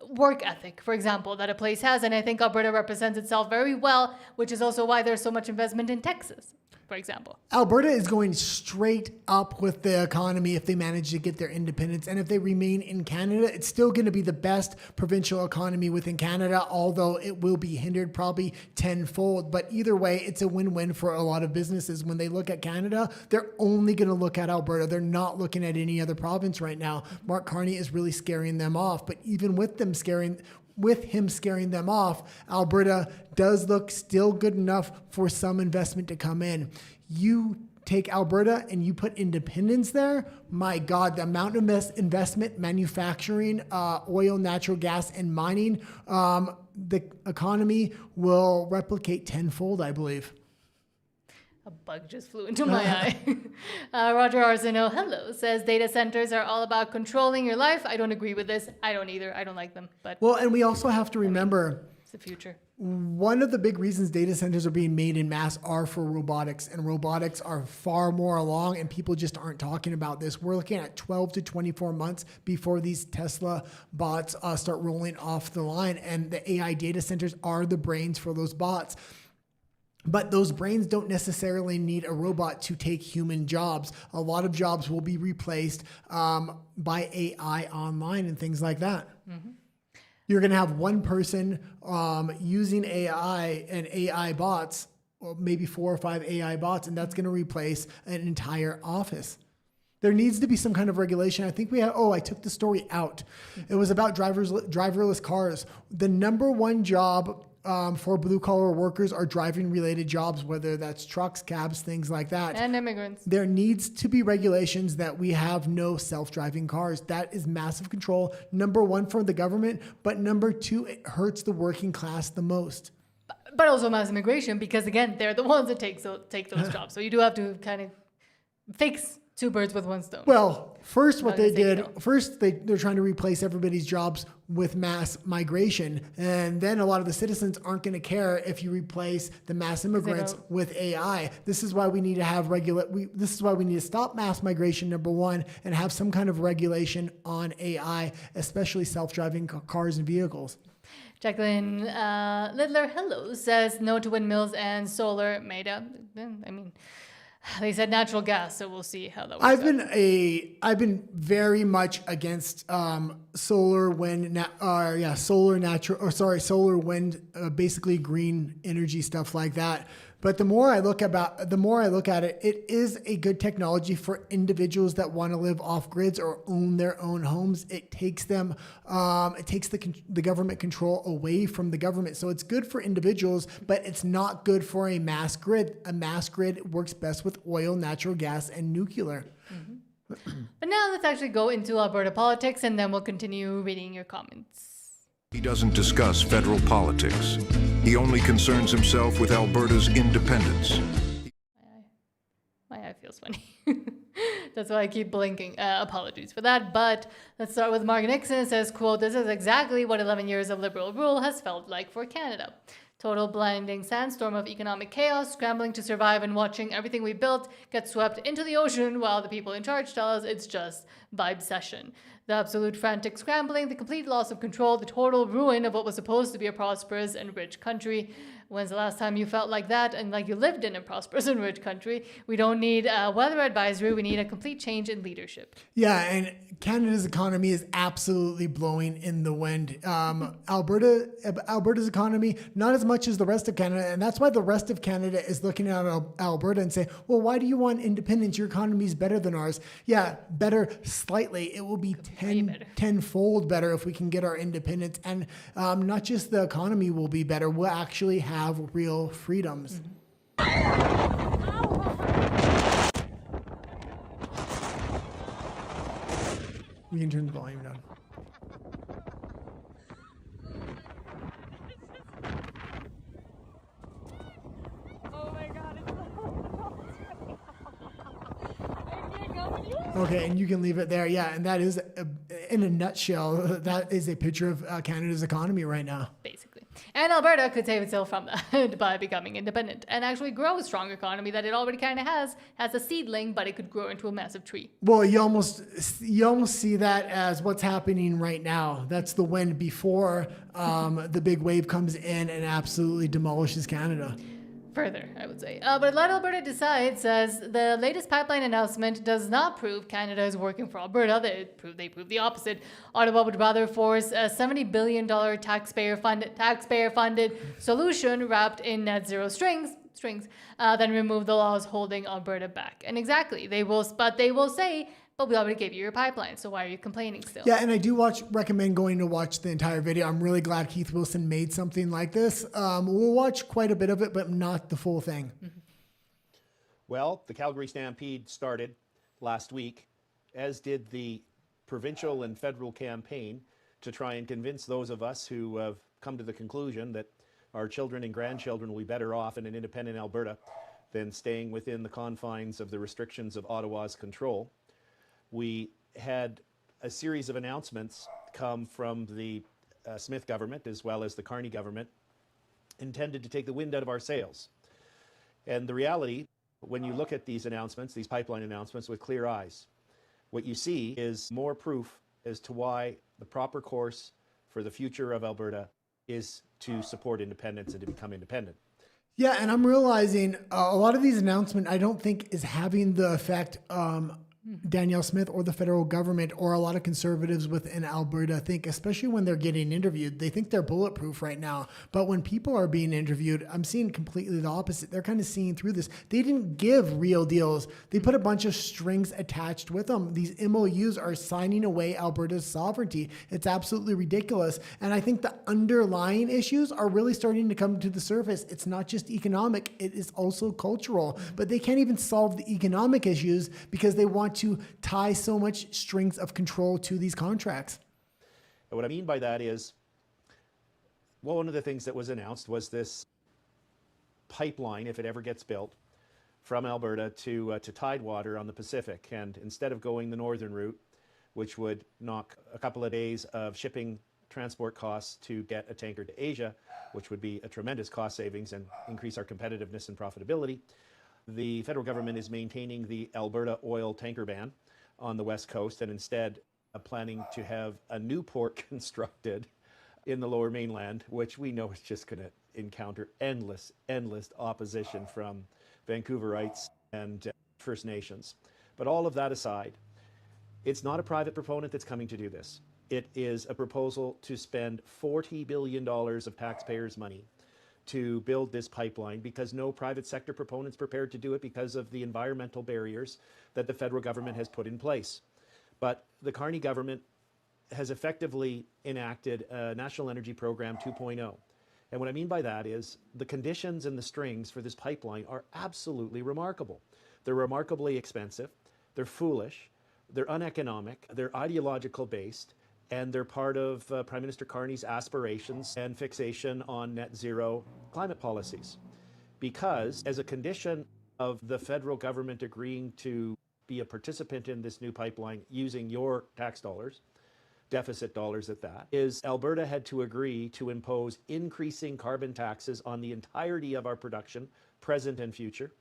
work ethic, for example, that a place has. And I think Alberta represents itself very well, which is also why there's so much investment in Texas, for example. Alberta is going straight up with the economy if they manage to get their independence. And if they remain in Canada, it's still going to be the best provincial economy within Canada, although it will be hindered probably tenfold. But either way, it's a win-win for a lot of businesses. When they look at Canada, they're only going to look at Alberta. They're not looking at any other province right now. Mark Carney is really scaring them off. But even with him scaring them off, Alberta does look still good enough for some investment to come in. You take Alberta and you put independence there, my God, the amount of investment, manufacturing, oil, natural gas, and mining, the economy will replicate tenfold, I believe. A bug just flew into my eye. Roger Arsenault, hello, says data centers are all about controlling your life. I don't agree with this. I don't either. I don't like them. But well, and we also have to remember, it's the future. One of the big reasons data centers are being made in mass are for robotics, and robotics are far more along, and people just aren't talking about this. We're looking at 12 to 24 months before these Tesla bots start rolling off the line, and the AI data centers are the brains for those bots. But those brains don't necessarily need a robot to take human jobs. A lot of jobs will be replaced by AI online and things like that. Mm-hmm. You're going to have one person using AI and AI bots, or maybe 4 or 5 AI bots, and that's going to replace an entire office. There needs to be some kind of regulation. I think we have, I took the story out. It was about driverless cars. The number one job for blue-collar workers are driving-related jobs, whether that's trucks, cabs, things like that. And immigrants. There needs to be regulations that we have no self-driving cars. That is massive control, number one, for the government, but number two, it hurts the working class the most. But also mass immigration, because again, they're the ones that take those jobs. So you do have to kind of fix 2 birds with 1 stone. Well, first what they did, they're trying to replace everybody's jobs with mass migration. And then a lot of the citizens aren't going to care if you replace the mass immigrants with AI. This is why we need to have this is why we need to stop mass migration, number one, and have some kind of regulation on AI, especially self-driving cars and vehicles. Jacqueline Lidler, hello, says no to windmills and solar. Maida, I mean, They said natural gas, so we'll see how that works. I've been very much against solar, wind, solar, wind, basically green energy stuff like that. But the more I look at it, it is a good technology for individuals that want to live off grids or own their own homes. It takes them, it takes the government control away from the government. So it's good for individuals, but it's not good for a mass grid. A mass grid works best with oil, natural gas, and nuclear. Mm-hmm. But now let's actually go into Alberta politics, and then we'll continue reading your comments. He doesn't discuss federal politics. He only concerns himself with Alberta's independence. My eye feels funny. That's why I keep blinking. Apologies for that. But let's start with Mark Nixon. It says, quote, "This is exactly what 11 years of Liberal rule has felt like for Canada. Total blinding sandstorm of economic chaos, scrambling to survive and watching everything we built get swept into the ocean while the people in charge tell us it's just vibe session. The absolute frantic scrambling, the complete loss of control, the total ruin of what was supposed to be a prosperous and rich country. When's the last time you felt like that and like you lived in a prosperous and rich country? We don't need a weather advisory. We need a complete change in leadership." Yeah, and Canada's economy is absolutely blowing in the wind. Alberta's economy, not as much as the rest of Canada, and that's why the rest of Canada is looking at Alberta and saying, well, why do you want independence? Your economy is better than ours. Yeah, better slightly. It will be tenfold better if we can get our independence. And not just the economy will be better, we'll actually have real freedoms. We can turn the volume down. Oh my God, it's Okay, and you can leave it there. Yeah, and that is, in a nutshell, that is a picture of Canada's economy right now. Basically. And Alberta could save itself from that by becoming independent and actually grow a strong economy that it already kind of has a seedling, but it could grow into a massive tree. Well, you almost see that as what's happening right now. That's the wind before the big wave comes in and absolutely demolishes Canada. Further, I would say. But Let Alberta Decide says the latest pipeline announcement does not prove Canada is working for Alberta. They prove the opposite. Ottawa would rather force a $70 billion taxpayer-funded solution wrapped in net zero strings than remove the laws holding Alberta back. And exactly, they will say, but we already gave you your pipeline, so why are you complaining still? Yeah, and I do recommend going to watch the entire video. I'm really glad Keith Wilson made something like this. We'll watch quite a bit of it, but not the full thing. Mm-hmm. Well, the Calgary Stampede started last week, as did the provincial and federal campaign to try and convince those of us who have come to the conclusion that our children and grandchildren will be better off in an independent Alberta than staying within the confines of the restrictions of Ottawa's control. We had a series of announcements come from the Smith government as well as the Carney government intended to take the wind out of our sails. And the reality, when you look at these announcements, these pipeline announcements with clear eyes, what you see is more proof as to why the proper course for the future of Alberta is to support independence and to become independent. Yeah, and I'm realizing a lot of these announcements I don't think is having the effect Danielle Smith or the federal government or a lot of conservatives within Alberta think, especially when they're getting interviewed, they think they're bulletproof right now. But when people are being interviewed, I'm seeing completely the opposite. They're kind of seeing through this. They didn't give real deals. They put a bunch of strings attached with them. These MOUs are signing away Alberta's sovereignty. It's absolutely ridiculous. And I think the underlying issues are really starting to come to the surface. It's not just economic, it is also cultural. But they can't even solve the economic issues because they want to tie so much strings of control to these contracts. And what I mean by that is, well, one of the things that was announced was this pipeline, if it ever gets built, from Alberta to Tidewater on the Pacific. And instead of going the northern route, which would knock a couple of days of shipping transport costs to get a tanker to Asia, which would be a tremendous cost savings and increase our competitiveness and profitability, the federal government is maintaining the Alberta oil tanker ban on the west coast and instead planning to have a new port constructed in the lower mainland, which we know is just going to encounter endless opposition from Vancouverites and First Nations. But all of that aside, it's not a private proponent that's coming to do this. It is a proposal to spend $40 billion of taxpayers' money to build this pipeline because no private sector proponent's prepared to do it because of the environmental barriers that the federal government has put in place. But the Carney government has effectively enacted a National Energy Program 2.0. And what I mean by that is the conditions and the strings for this pipeline are absolutely remarkable. They're remarkably expensive, they're foolish, they're uneconomic, they're ideological based, and they're part of Prime Minister Carney's aspirations and fixation on net zero climate policies. Because as a condition of the federal government agreeing to be a participant in this new pipeline using your tax dollars, deficit dollars at that, is Alberta had to agree to impose increasing carbon taxes on the entirety of our production, present and future,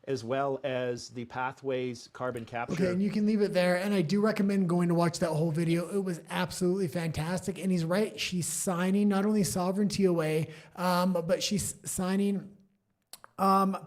as well as the pathways carbon capture. Okay, and you can leave it there. And I do recommend going to watch that whole video. It was absolutely fantastic. And he's right. She's signing not only sovereignty away, but she's signing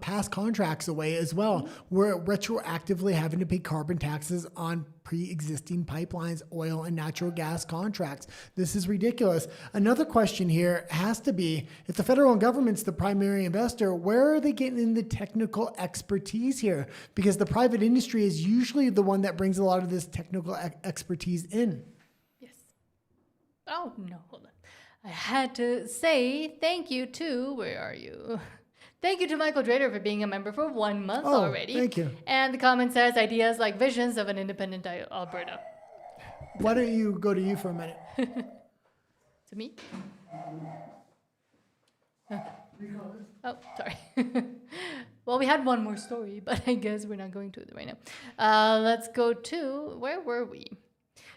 past contracts away as well. We're retroactively having to pay carbon taxes on pre-existing pipelines, oil and natural gas contracts. This is ridiculous. Another question here has to be, if the federal government's the primary investor, where are they getting the technical expertise here? Because the private industry is usually the one that brings a lot of this technical expertise in. Yes. Oh, no, hold on. I had to say thank you to, where are you? Thank you to Michael Drader for being a member for 1 month already. Thank you. And the comment says ideas like visions of an independent Alberta. Why don't you go to you for a minute? To me? Oh, sorry. Well, we had one more story, but I guess we're not going to it right now. Let's go to, where were we?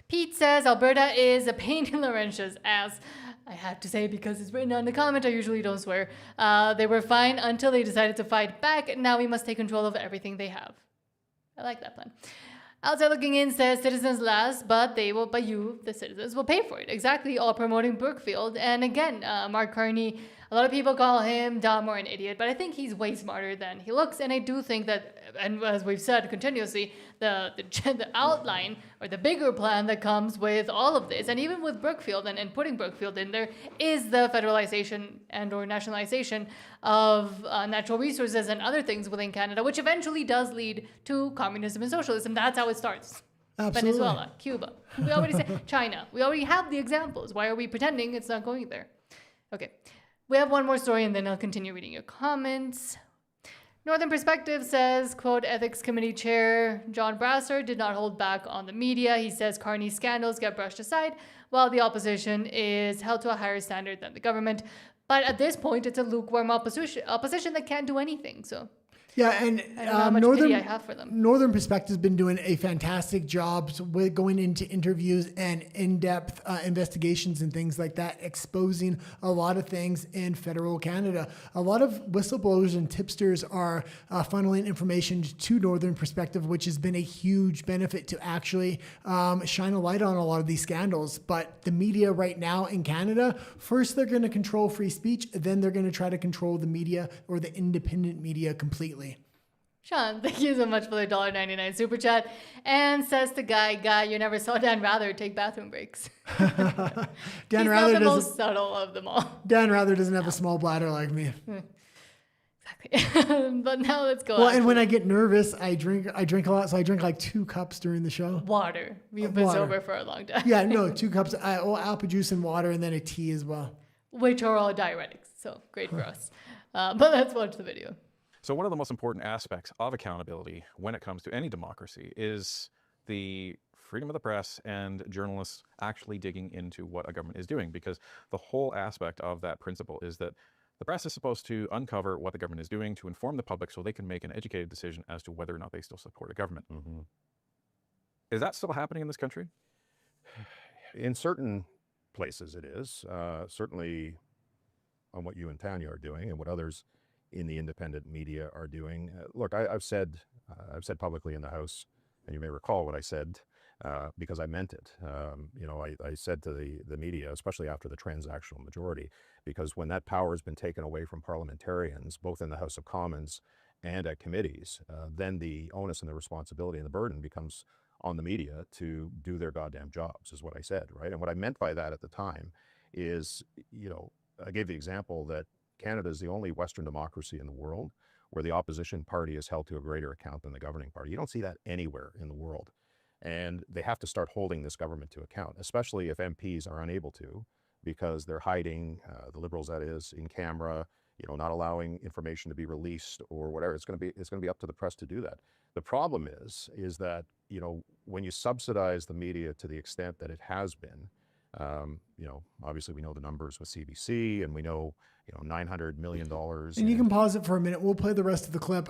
Pete says Alberta is a pain in Laurentia's ass. I have to say because it's written on the comment, I usually don't swear. They were fine until they decided to fight back. Now we must take control of everything they have. I like that plan. Outside Looking In says citizens last, but you, the citizens, will pay for it. Exactly, all promoting Brookfield. And again, Mark Carney, a lot of people call him dumb or an idiot, but I think he's way smarter than he looks. And I do think that, and as we've said continuously, the outline or the bigger plan that comes with all of this, and even with Brookfield and putting Brookfield in there, is the federalization and or nationalization of natural resources and other things within Canada, which eventually does lead to communism and socialism. That's how it starts. Absolutely. Venezuela, Cuba. We already said China. We already have the examples. Why are we pretending it's not going there? Okay. We have one more story and then I'll continue reading your comments. Northern Perspective says, quote, Ethics Committee Chair John Brasser did not hold back on the media. He says Carney's scandals get brushed aside while the opposition is held to a higher standard than the government. But at this point, it's a lukewarm opposition that can't do anything. So yeah, and I don't know how much pity I have for them. Northern Perspective has been doing a fantastic job with going into interviews and in-depth investigations and things like that, exposing a lot of things in federal Canada. A lot of whistleblowers and tipsters are funneling information to Northern Perspective, which has been a huge benefit to actually shine a light on a lot of these scandals. But the media right now in Canada, first they're going to control free speech, then they're going to try to control the media or the independent media completely. Sean, thank you so much for the $1.99 super chat. And says the guy, you never saw Dan Rather take bathroom breaks. Dan He's Rather not the most subtle of them all. Dan Rather doesn't have a small bladder like me. Exactly. But now let's go. Well, and when I get nervous, I drink a lot. So I drink like 2 cups during the show. Water. We've been sober for a long time. Yeah, no, 2 cups. Apple juice and water, and then a tea as well. Which are all diuretics. So great for us. But let's watch the video. So one of the most important aspects of accountability when it comes to any democracy is the freedom of the press and journalists actually digging into what a government is doing, because the whole aspect of that principle is that the press is supposed to uncover what the government is doing to inform the public so they can make an educated decision as to whether or not they still support a government. Mm-hmm. Is that still happening in this country? In certain places it is. Certainly on what you and Tanya are doing and what others in the independent media are doing. Look, I've said publicly in the House, and you may recall what I said, because I meant it. I said to the media, especially after the transactional majority, because when that power has been taken away from parliamentarians, both in the House of Commons and at committees, then the onus and the responsibility and the burden becomes on the media to do their goddamn jobs, is what I said, right? And what I meant by that at the time is, I gave the example that Canada is the only Western democracy in the world where the opposition party is held to a greater account than the governing party. You don't see that anywhere in the world. And they have to start holding this government to account, especially if MPs are unable to, because they're hiding, the Liberals that is, in camera, not allowing information to be released or whatever. It's going to be up to the press to do that. The problem is that, when you subsidize the media to the extent that it has been, obviously we know the numbers with CBC, and we know, $900 million. And you can pause it for a minute. We'll play the rest of the clip.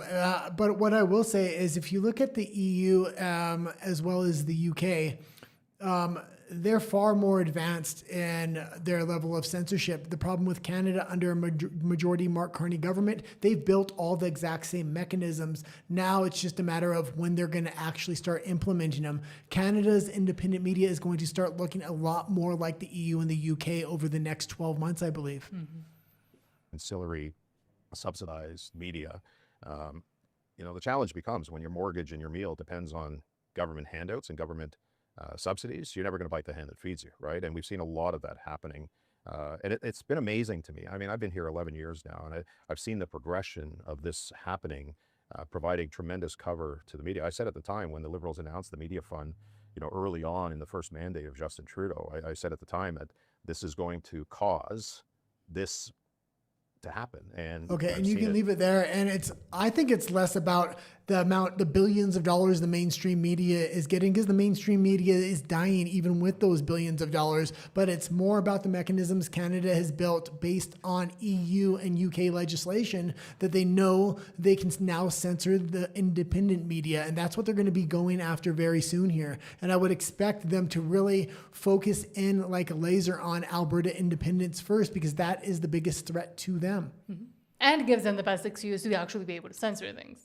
But what I will say is, if you look at the EU as well as the UK, they're far more advanced in their level of censorship. The problem with Canada under a majority Mark Carney government, they've built all the exact same mechanisms. Now it's just a matter of when they're going to actually start implementing them. Canada's independent media is going to start looking a lot more like the EU and the UK over the next 12 months, I believe. Mm-hmm. Ancillary subsidized media, the challenge becomes when your mortgage and your meal depends on government handouts and government subsidies, you're never going to bite the hand that feeds you, right? And we've seen a lot of that happening. And it's been amazing to me. I mean, I've been here 11 years now, and I've seen the progression of this happening, providing tremendous cover to the media. I said at the time when the Liberals announced the media fund, early on in the first mandate of Justin Trudeau, I said at the time that this is going to cause this to happen. And okay, and you can leave it there. And I think it's less about the billions of dollars the mainstream media is getting, because the mainstream media is dying even with those billions of dollars. But it's more about the mechanisms Canada has built based on EU and UK legislation that they know they can now censor the independent media. And that's what they're going to be going after very soon here. And I would expect them to really focus in like a laser on Alberta independence first, because that is the biggest threat to them. Mm-hmm. And gives them the best excuse to actually be able to censor things.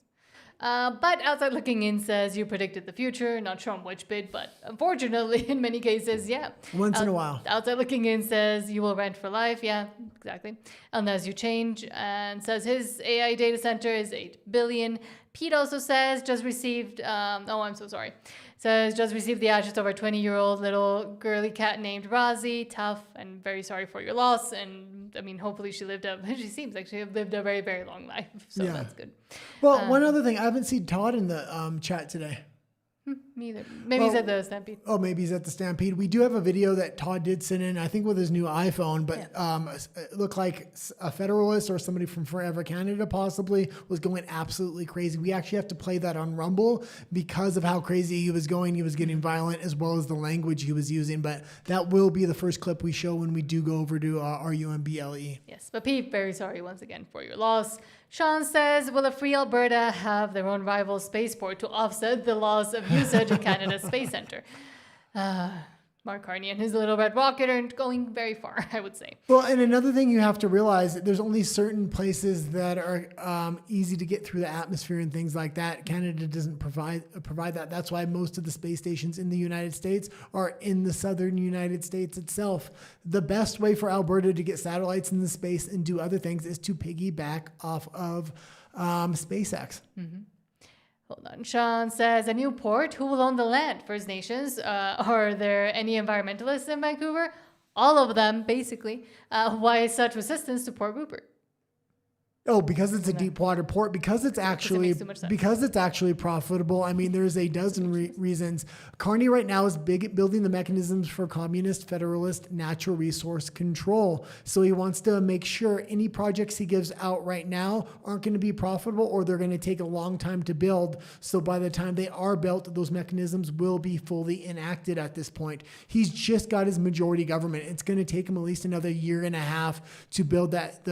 But Outside Looking In says you predicted the future, not sure on which bit, but unfortunately, in many cases, yeah. Once in a while. Outside Looking In says you will rent for life, yeah, exactly. Unless you change, and says his AI data center is $8 billion. Pete also says just received, I'm so sorry. Says just received the ashes of our 20-year-old little girly cat named Rosie. Tough and very sorry for your loss. And I mean, hopefully she seems like she lived a very, very long life. So that's good. Well, one other thing, I haven't seen Todd in the chat today. Me either. Maybe he's at the Stampede. Oh, maybe he's at the Stampede. We do have a video that Todd did send in, I think with his new iPhone, but it looked like a Federalist or somebody from Forever Canada possibly was going absolutely crazy. We actually have to play that on Rumble because of how crazy he was going. He was getting violent as well as the language he was using, but that will be the first clip we show when we do go over to RUMBLE. Yes, but Pete, very sorry once again for your loss. Sean says, will a free Alberta have their own rival spaceport to offset the loss of usage of Canada's Space Centre? Mark Carney and his little red rocket aren't going very far, I would say. Well, and another thing you have to realize, there's only certain places that are easy to get through the atmosphere and things like that. Canada doesn't provide that. That's why most of the space stations in the United States are in the southern United States itself. The best way for Alberta to get satellites in the space and do other things is to piggyback off of SpaceX. Mm-hmm. Hold on. Sean says, a new port, who will own the land? First Nations? Are there any environmentalists in Vancouver? All of them, basically. Why such resistance to Port Rupert? Oh, because it's a deep water port, because it's actually profitable. I mean, there's a dozen reasons. Carney right now is building the mechanisms for communist, federalist, natural resource control. So he wants to make sure any projects he gives out right now aren't going to be profitable, or they're going to take a long time to build. So by the time they are built, those mechanisms will be fully enacted at this point. He's just got his majority government. It's going to take him at least another year and a half to build that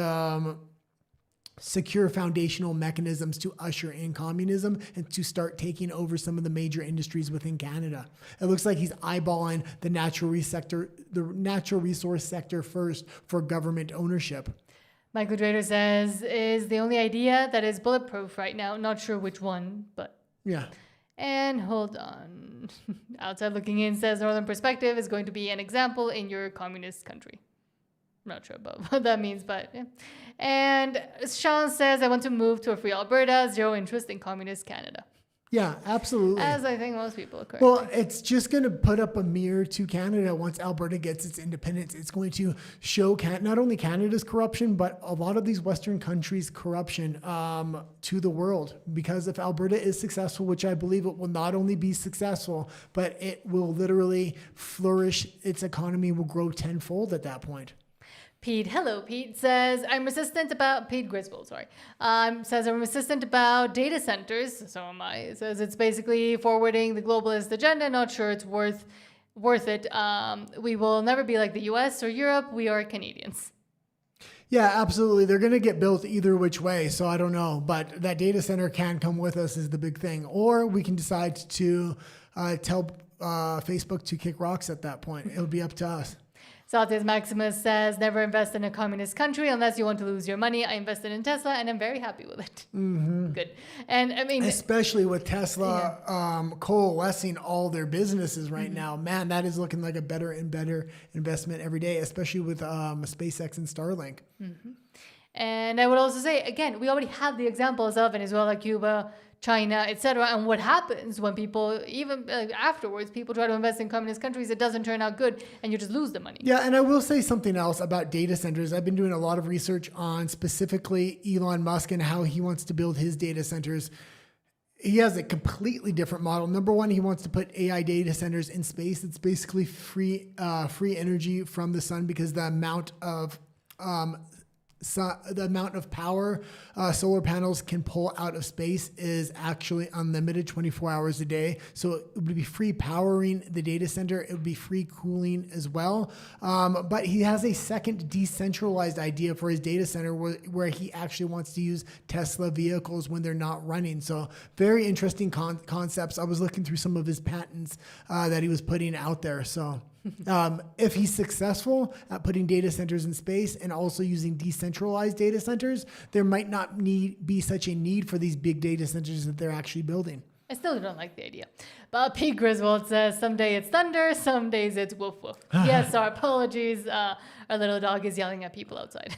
secure foundational mechanisms to usher in communism and to start taking over some of the major industries within Canada. It looks like he's eyeballing the natural resource sector first for government ownership. Michael Drader says, is the only idea that is bulletproof right now. Not sure which one, but... Yeah. And hold on. Outside Looking In says Northern Perspective is going to be an example in your communist country. not sure about what that means, but yeah. And Sean says, I want to move to a free Alberta, zero interest in communist Canada. Yeah, absolutely. As I think most people are currently. Well, it's just going to put up a mirror to Canada once Alberta gets its independence. It's going to show not only Canada's corruption, but a lot of these Western countries' corruption to the world. Because if Alberta is successful, which I believe it will not only be successful, but it will literally flourish. Its economy will grow tenfold at that point. Pete says, Pete Griswold, says, I'm resistant about data centers. So am I. It says it's basically forwarding the globalist agenda. Not sure it's worth it. We will never be like the US or Europe. We are Canadians. Yeah, absolutely. They're going to get built either which way. So I don't know. But that data center can come with us is the big thing. Or we can decide to tell Facebook to kick rocks at that point. It'll be up to us. Saltius Maximus says, never invest in a communist country unless you want to lose your money. I invested in Tesla and I'm very happy with it. Mm-hmm. Good. And I mean, especially with Tesla coalescing all their businesses right now, man, that is looking like a better and better investment every day, especially with SpaceX and Starlink. Mm-hmm. And I would also say, again, we already have the examples of Venezuela, Cuba, China, etc. And what happens when people, even afterwards, people try to invest in communist countries, it doesn't turn out good and you just lose the money. Yeah, and I will say something else about data centers. I've been doing a lot of research on specifically Elon Musk and how he wants to build his data centers. He has a completely different model. Number one, he wants to put AI data centers in space. It's basically free energy from the sun because the amount of power solar panels can pull out of space is actually unlimited 24 hours a day. So it would be free powering the data center. It would be free cooling as well. But he has a second decentralized idea for his data center where he actually wants to use Tesla vehicles when they're not running. So very interesting concepts. I was looking through some of his patents that he was putting out there. So if he's successful at putting data centers in space and also using decentralized data centers, there might not be such a need for these big data centers that they're actually building. I still don't like the idea. But Pete Griswold says, some day it's thunder, some days it's woof woof. Yes, our apologies. Our little dog is yelling at people outside.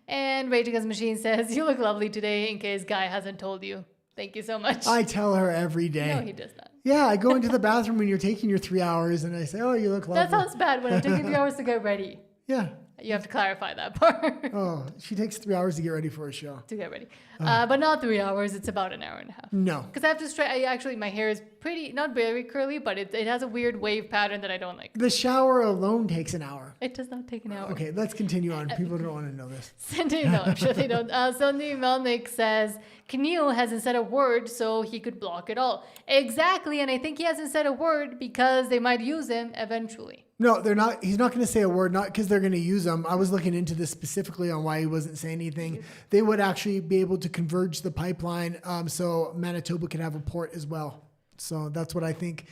And Rage Against the Machine says, you look lovely today in case Guy hasn't told you. Thank you so much. I tell her every day. No, he does not. Yeah, I go into the bathroom when you're taking your 3 hours and I say, oh, you look lovely. That sounds bad when I'm taking 3 hours to get ready. Yeah. You have to clarify that part. Oh, she takes 3 hours to get ready for a show. To get ready. But not 3 hours. It's about an hour and a half. No. Because I have to actually, my hair is pretty, not very curly, but it has a weird wave pattern that I don't like. The shower alone takes an hour. It does not take an hour. Okay, let's continue on. People don't want to know this. Cindy, no, I'm sure they don't. Cindy Melnick says, Camille hasn't said a word, so he could block it all. Exactly, and I think he hasn't said a word because they might use him eventually. No, they're not. He's not going to say a word, not because they're going to use him. I was looking into this specifically on why he wasn't saying anything. They would actually be able to converge the pipeline so Manitoba could have a port as well. So that's what I think.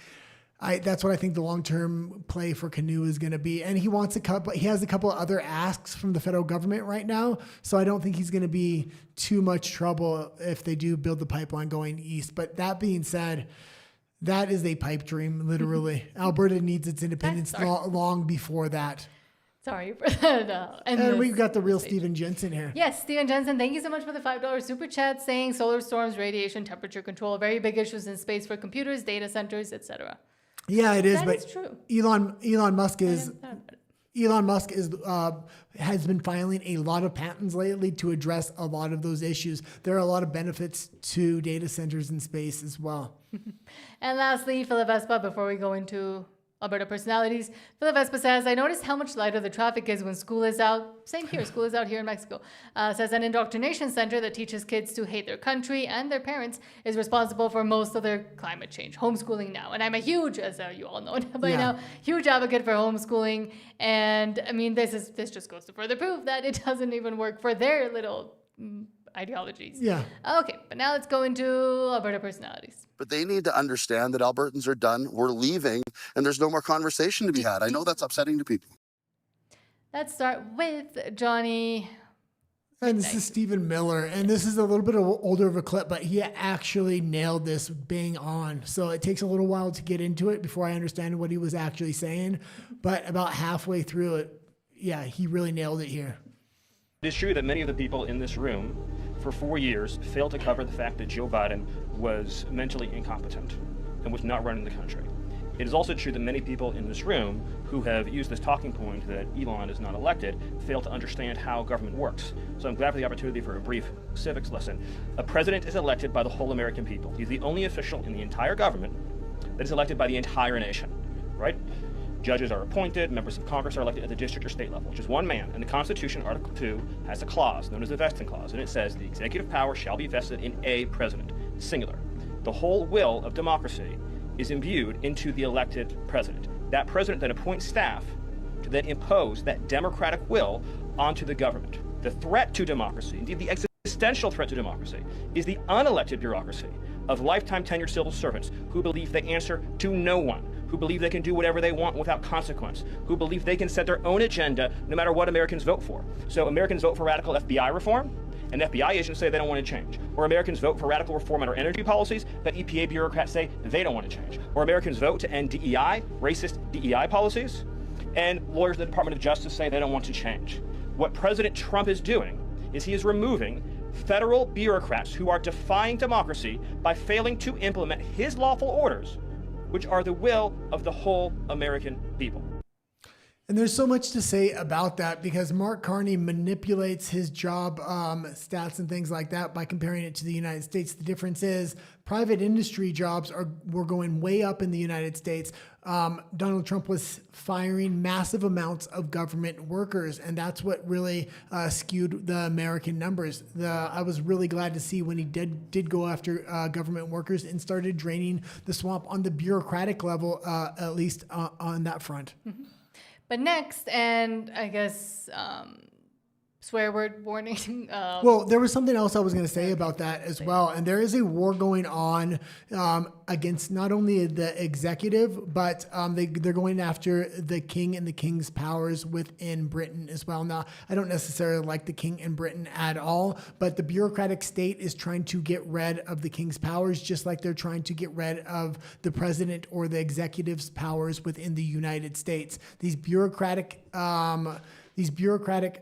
That's what I think the long-term play for Canoe is going to be. And he wants he has a couple of other asks from the federal government right now. So I don't think he's going to be too much trouble if they do build the pipeline going east. But that being said, that is a pipe dream, literally. Alberta needs its independence long before that. Sorry for that. And we've got the real Steven Jensen here. Yes, Steven Jensen, thank you so much for the $5 super chat saying solar storms, radiation, temperature control, very big issues in space for computers, data centers, etc. Yeah, it is. That but is true. Elon Musk has been filing a lot of patents lately to address a lot of those issues. There are a lot of benefits to data centers in space as well. And lastly, Philip Vespa, before we go into Alberta Personalities, Philip Vespa says, I noticed how much lighter the traffic is when school is out. Same here, school is out here in Mexico. Says an indoctrination center that teaches kids to hate their country and their parents is responsible for most of their climate change. Homeschooling now. And I'm a huge, as you all know by now, huge advocate for homeschooling. And I mean, this just goes to further prove that it doesn't even work for their little ideologies. Yeah. Okay, but now let's go into Alberta Personalities. But they need to understand that Albertans are done. We're leaving, and there's no more conversation to be had. I know that's upsetting to people. Let's start with Johnny. And this is Stephen Miller, and this is a little bit older of a clip, but he actually nailed this bang on. So it takes a little while to get into it before I understand what he was actually saying. But about halfway through it, yeah, he really nailed it here. It is true that many of the people in this room for 4 years failed to cover the fact that Joe Biden was mentally incompetent and was not running the country. It is also true that many people in this room who have used this talking point that Elon is not elected fail to understand how government works. So I'm glad for the opportunity for a brief civics lesson. A president is elected by the whole American people. He's the only official in the entire government that is elected by the entire nation, right? Judges are appointed, members of Congress are elected at the district or state level, which is one man. And the Constitution, Article 2, has a clause known as the vesting clause, and it says the executive power shall be vested in a president, singular. The whole will of democracy is imbued into the elected president. That president then appoints staff to then impose that democratic will onto the government. The threat to democracy, indeed the existential threat to democracy, is the unelected bureaucracy of lifetime tenured civil servants who believe they answer to no one, who believe they can do whatever they want without consequence, who believe they can set their own agenda no matter what Americans vote for. So Americans vote for radical FBI reform, and FBI agents say they don't want to change. Or Americans vote for radical reform on our energy policies, but EPA bureaucrats say they don't want to change. Or Americans vote to end DEI, racist DEI policies, and lawyers in the Department of Justice say they don't want to change. What President Trump is doing is he is removing federal bureaucrats who are defying democracy by failing to implement his lawful orders, which are the will of the whole American people. And there's so much to say about that because Mark Carney manipulates his job stats and things like that by comparing it to the United States. The difference is private industry jobs were going way up in the United States. Donald Trump was firing massive amounts of government workers, and that's what really skewed the American numbers. I was really glad to see when he did go after government workers and started draining the swamp on the bureaucratic level, at least on that front. Mm-hmm. But next, and I guess swear word warning. Well, there was something else I was going to say about that as well. And there is a war going on against not only the executive, but they're going after the king and the king's powers within Britain as well. Now, I don't necessarily like the king in Britain at all, but the bureaucratic state is trying to get rid of the king's powers, just like they're trying to get rid of the president or the executive's powers within the United States. These bureaucratic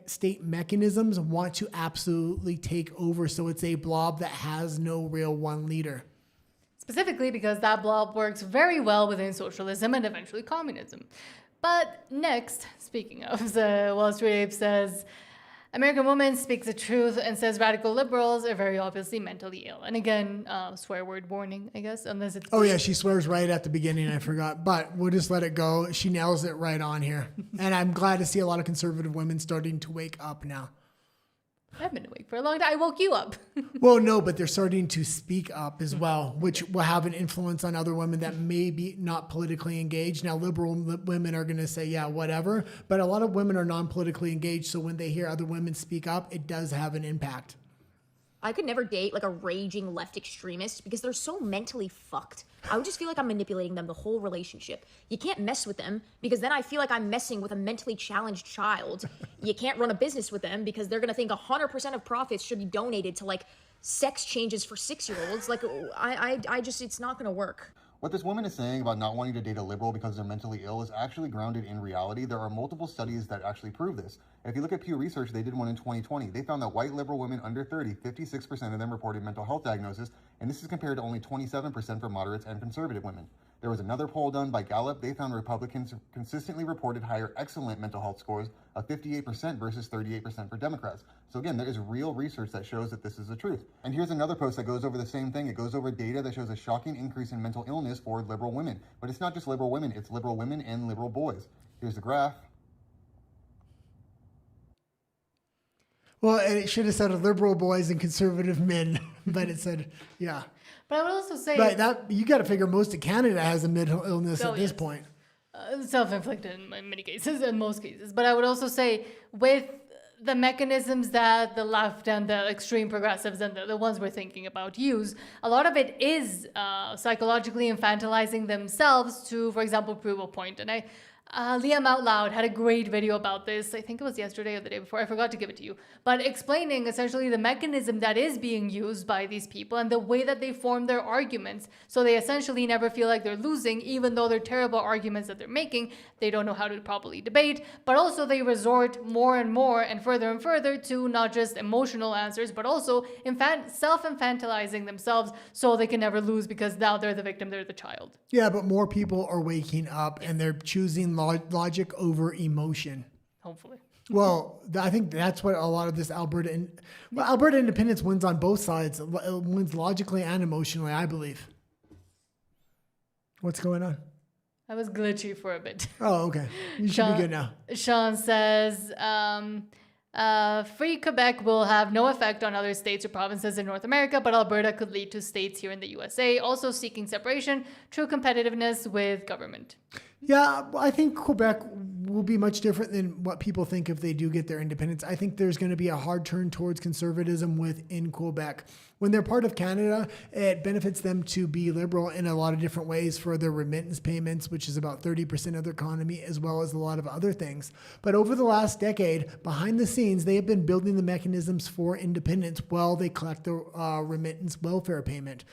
state mechanisms want to absolutely take over, so it's a blob that has no real one leader. Specifically because that blob works very well within socialism and eventually communism. But next, speaking of, the Wall Street Ape says, American woman speaks the truth and says radical liberals are very obviously mentally ill. And again, swear word warning, I guess, unless it's... Oh yeah, she swears right at the beginning, I forgot. But we'll just let it go. She nails it right on here. And I'm glad to see a lot of conservative women starting to wake up now. I've been awake for a long time. I woke you up. Well, no, but they're starting to speak up as well, which will have an influence on other women that may be not politically engaged. Now, liberal women are going to say, yeah, whatever. But a lot of women are non-politically engaged. So when they hear other women speak up, it does have an impact. I could never date like a raging left extremist because they're so mentally fucked. I would just feel like I'm manipulating them the whole relationship. You can't mess with them because then I feel like I'm messing with a mentally challenged child. You can't run a business with them because they're gonna think 100% of profits should be donated to like sex changes for 6-year-olds. Like I just, it's not gonna work. What this woman is saying about not wanting to date a liberal because they're mentally ill is actually grounded in reality. There are multiple studies that actually prove this. If you look at Pew Research, they did one in 2020. They found that white liberal women under 30, 56% of them reported mental health diagnosis, and this is compared to only 27% for moderates and conservative women. There was another poll done by Gallup. They found Republicans consistently reported higher excellent mental health scores of 58% versus 38% for Democrats. So again, there is real research that shows that this is the truth. And here's another post that goes over the same thing. It goes over data that shows a shocking increase in mental illness for liberal women. But it's not just liberal women, it's liberal women and liberal boys. Here's the graph. Well, and it should have said liberal boys and conservative men, but it said, yeah. But I would also say... But that you got to figure most of Canada has a mental illness at this point. Self-inflicted in many cases, in most cases. But I would also say with the mechanisms that the left and the extreme progressives and the ones we're thinking about use, a lot of it is psychologically infantilizing themselves to, for example, prove a point. And Liam Out Loud had a great video about this. I think it was yesterday or the day before. I forgot to give it to you. But explaining essentially the mechanism that is being used by these people and the way that they form their arguments. So they essentially never feel like they're losing, even though they're terrible arguments that they're making. They don't know how to properly debate. But also they resort more and more and further to not just emotional answers, but also self-infantilizing themselves so they can never lose because now they're the victim, they're the child. Yeah, but more people are waking up and they're choosing logic over emotion. Hopefully. Well, I think that's what a lot of this Alberta independence wins on both sides. It wins logically and emotionally, I believe. What's going on? I was glitchy for a bit. Oh, okay. You should be good now. Sean says, free Quebec will have no effect on other states or provinces in North America, but Alberta could lead to states here in the USA also seeking separation, true competitiveness with government. Yeah, I think Quebec will be much different than what people think if they do get their independence. I think there's going to be a hard turn towards conservatism within Quebec. When they're part of Canada, it benefits them to be liberal in a lot of different ways for their remittance payments, which is about 30% of their economy, as well as a lot of other things. But over the last decade, behind the scenes, they have been building the mechanisms for independence while they collect the remittance welfare payment.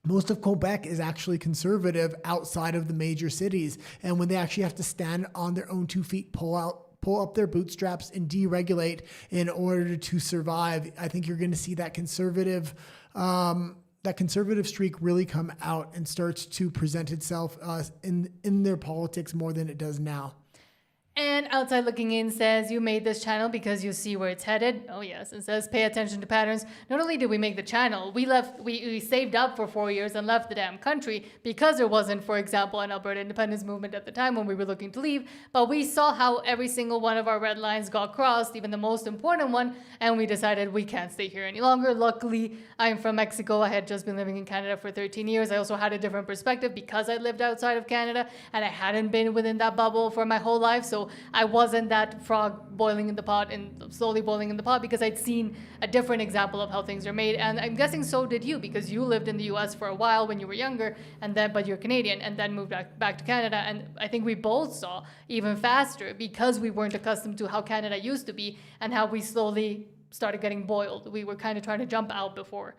Most of Quebec is actually conservative outside of the major cities. And when they actually have to stand on their own 2 feet, pull up their bootstraps and deregulate in order to survive, I think you're going to see that conservative streak really come out and starts to present itself in their politics more than it does now. And Outside Looking In says, you made this channel because you see where it's headed. Oh yes, and says, pay attention to patterns. Not only did we make the channel, we saved up for 4 years and left the damn country because there wasn't, for example, an Alberta independence movement at the time when we were looking to leave. But we saw how every single one of our red lines got crossed, even the most important one, and we decided we can't stay here any longer. Luckily, I'm from Mexico. I had just been living in Canada for 13 years. I also had a different perspective because I lived outside of Canada and I hadn't been within that bubble for my whole life. So I wasn't that frog boiling in the pot and slowly boiling in the pot because I'd seen a different example of how things are made. And I'm guessing so did you, because you lived in the US for a while when you were younger, but you're Canadian, and then moved back to Canada. And I think we both saw even faster because we weren't accustomed to how Canada used to be and how we slowly started getting boiled. We were kind of trying to jump out before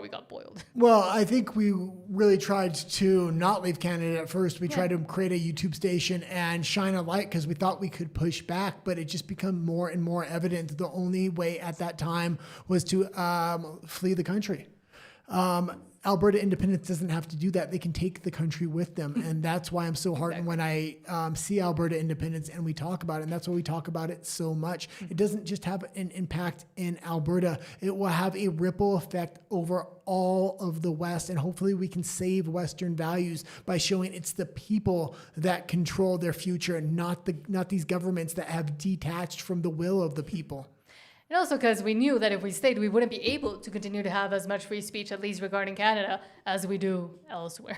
we got boiled. Well, I think we really tried to not leave Canada at first. We tried to create a YouTube station and shine a light because we thought we could push back, but it just became more and more evident the only way at that time was to flee the country. Alberta independence doesn't have to do that. They can take the country with them. And that's why I'm so heartened when I see Alberta independence and we talk about it. And that's why we talk about it so much. It doesn't just have an impact in Alberta. It will have a ripple effect over all of the West. And hopefully we can save Western values by showing it's the people that control their future and not these governments that have detached from the will of the people. And also because we knew that if we stayed, we wouldn't be able to continue to have as much free speech, at least regarding Canada, as we do elsewhere.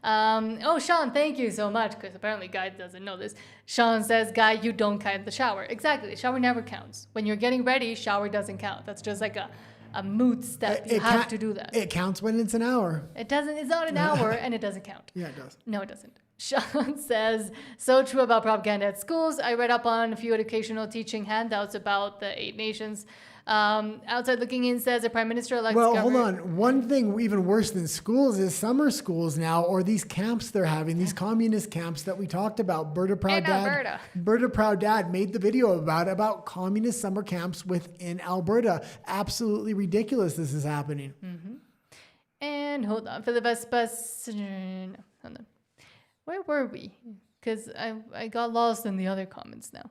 Sean, thank you so much, because apparently Guy doesn't know this. Sean says, Guy, you don't count the shower. Exactly, the shower never counts. When you're getting ready, shower doesn't count. That's just like a moot step. You have to do that. It counts when it's an hour. It doesn't. It's not an hour, and it doesn't count. Yeah, it does. No, it doesn't. Sean says, so true about propaganda at schools. I read up on a few educational teaching handouts about the 8 nations. Outside Looking In says the Prime Minister-elect... Well, hold on. One thing even worse than schools is summer schools now, or these camps they're having, these communist camps that we talked about. Berta Proud Dad made the video about communist summer camps within Alberta. Absolutely ridiculous this is happening. Mm-hmm. And hold on. Philip Espas... No, hold on. Where were we? Because I got lost in the other comments now.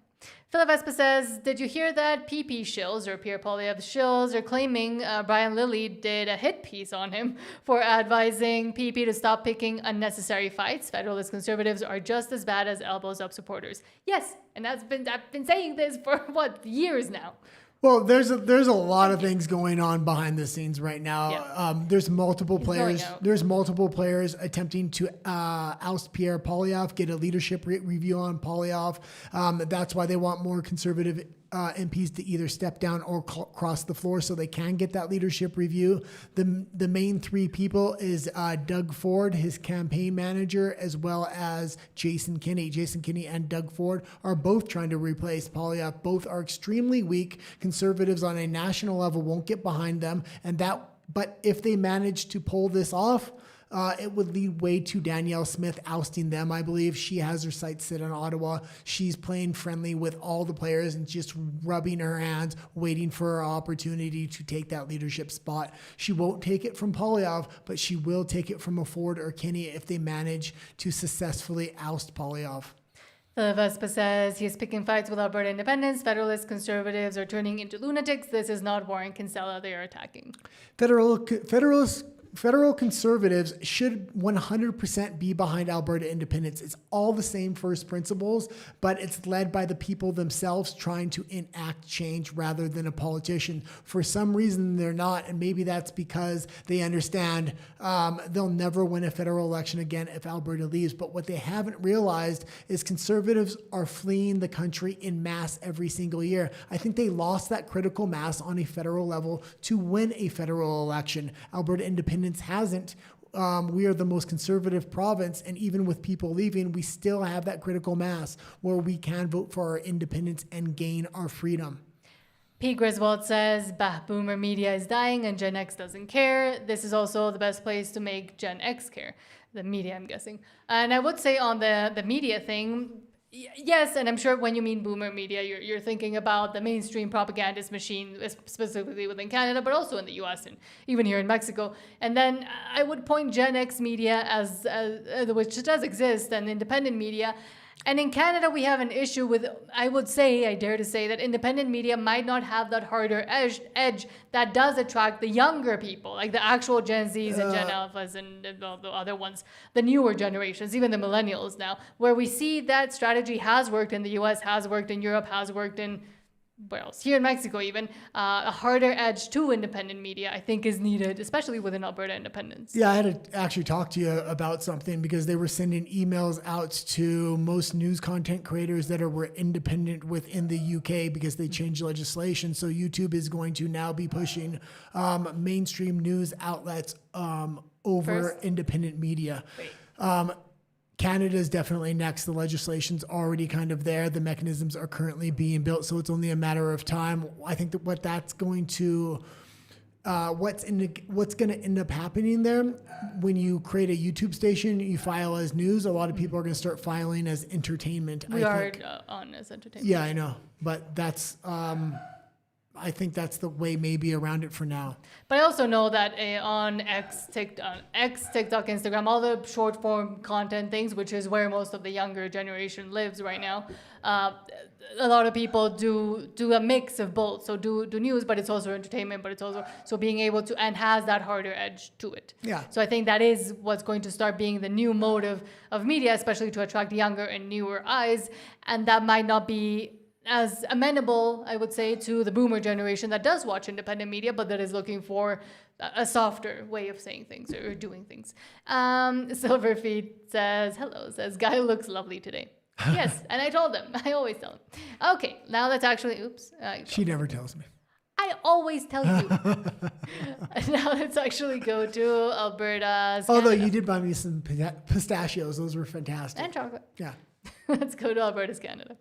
Philip Espa says, did you hear that PP shills, or Pierre Poilievre shills, are claiming Brian Lilly did a hit piece on him for advising PP to stop picking unnecessary fights? Federalist conservatives are just as bad as elbows up supporters. Yes, and I've been saying this for, years now. Well, there's a lot of things going on behind the scenes right now. Yeah. There's multiple players. There's multiple players attempting to oust Pierre Poilievre, get a leadership review on Poilievre. That's why they want more conservative MPs to either step down or cross the floor so they can get that leadership review. The main three people is Doug Ford, his campaign manager, as well as Jason Kenney. Jason Kenney and Doug Ford are both trying to replace Poilievre. Both are extremely weak. Conservatives on a national level won't get behind them, but if they manage to pull this off, it would lead way to Danielle Smith ousting them. I believe she has her sights set on Ottawa. She's playing friendly with all the players and just rubbing her hands, waiting for her opportunity to take that leadership spot. She won't take it from Poilievre, but she will take it from a Ford or Kenney if they manage to successfully oust Poilievre. Vespa says he's picking fights with Alberta independents. Federalist conservatives are turning into lunatics. This is not Warren Kinsella they are attacking. Federal conservatives should 100% be behind Alberta independence. It's all the same first principles, but it's led by the people themselves trying to enact change rather than a politician. For some reason, they're not, and maybe that's because they understand they'll never win a federal election again if Alberta leaves. But what they haven't realized is conservatives are fleeing the country in mass every single year. I think they lost that critical mass on a federal level to win a federal election. Alberta independence hasn't. We are the most conservative province, and even with people leaving, we still have that critical mass where we can vote for our independence and gain our freedom. P. Griswold says, bah, boomer media is dying and Gen X doesn't care. This is also the best place to make Gen X care. The media, I'm guessing. And I would say on the media thing, yes, and I'm sure when you mean boomer media, you're thinking about the mainstream propagandist machine, specifically within Canada, but also in the US and even here in Mexico. And then I would point Gen X media as which does exist, and independent media. And in Canada, we have an issue with, I dare to say that independent media might not have that harder edge that does attract the younger people, like the actual Gen Zs and Gen Alphas and the other ones, the newer generations, even the millennials now, where we see that strategy has worked in the US, has worked in Europe, has worked in, where else? Here in Mexico even, a harder edge to independent media, I think, is needed, especially within Alberta independence. Yeah, I had to actually talk to you about something because they were sending emails out to most news content creators that were independent within the UK because they changed legislation. So YouTube is going to now be pushing mainstream news outlets over independent media. Canada is definitely next. The legislation's already kind of there. The mechanisms are currently being built, so it's only a matter of time. I think that what's going to end up happening there, when you create a YouTube station, you file as news. A lot of people are going to start filing as entertainment. We are on as entertainment. Yeah, I know, but that's. I think that's the way maybe around it for now. But I also know that on TikTok, Instagram, all the short form content things, which is where most of the younger generation lives right now, a lot of people do a mix of both. So do news, but it's also entertainment, but it's also so being able to, and has that harder edge to it. Yeah. So I think that is what's going to start being the new mode of media, especially to attract younger and newer eyes. And that might not be as amenable, I would say, to the boomer generation that does watch independent media, but that is looking for a softer way of saying things or doing things. Silverfeet says, hello, says, guy looks lovely today. Yes, and I told him. I always tell him. Okay, now let's actually, she never tells me. I always tell you. Now let's actually go to Alberta's Although Canada. you did buy me some pistachios. Those were fantastic. And chocolate. Yeah. Let's go to Alberta's Canada.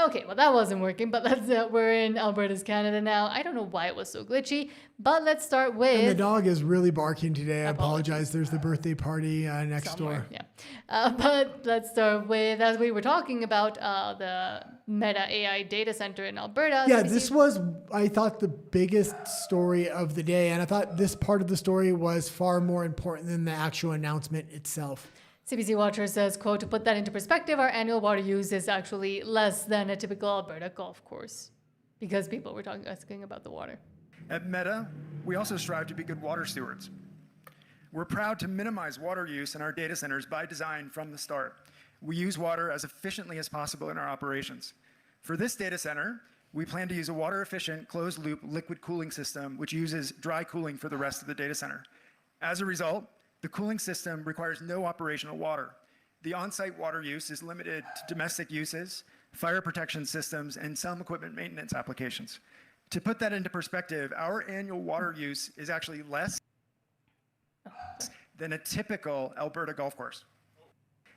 Okay, well that wasn't working, but we're in Alberta's Canada now. I don't know why it was so glitchy, but let's start with... And the dog is really barking today. I apologize. There's the birthday party next door. Yeah. But let's start with, as we were talking about, the Meta AI data center in Alberta. Yeah, this was, I thought, the biggest story of the day. And I thought this part of the story was far more important than the actual announcement itself. CBC Watcher says, quote, to put that into perspective, our annual water use is actually less than a typical Alberta golf course because people were asking about the water. At Meta, we also strive to be good water stewards. We're proud to minimize water use in our data centers by design from the start. We use water as efficiently as possible in our operations. For this data center, we plan to use a water-efficient, closed-loop liquid cooling system, which uses dry cooling for the rest of the data center. As a result, the cooling system requires no operational water. The on-site water use is limited to domestic uses, fire protection systems, and some equipment maintenance applications. To put that into perspective, our annual water use is actually less than a typical Alberta golf course.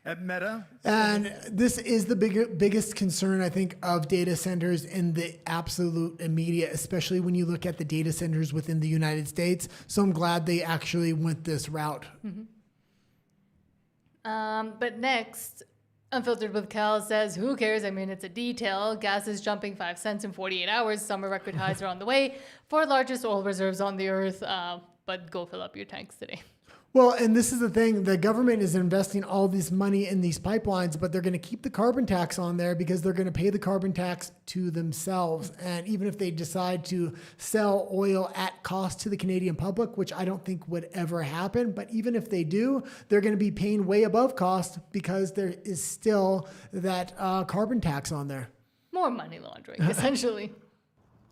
At Meta. And this is the biggest concern, I think, of data centers in the absolute immediate, especially when you look at the data centers within the United States. So I'm glad they actually went this route. But next, Unfiltered with Cal says, who cares? I mean, it's a detail. Gas is jumping 5 cents in 48 hours. Summer record highs are on the way for largest oil reserves on the earth. But go fill up your tanks today. Well, and this is the thing. The government is investing all this money in these pipelines, but they're going to keep the carbon tax on there because they're going to pay the carbon tax to themselves. And even if they decide to sell oil at cost to the Canadian public, which I don't think would ever happen, but even if they do, they're going to be paying way above cost because there is still that carbon tax on there. More money laundering, essentially.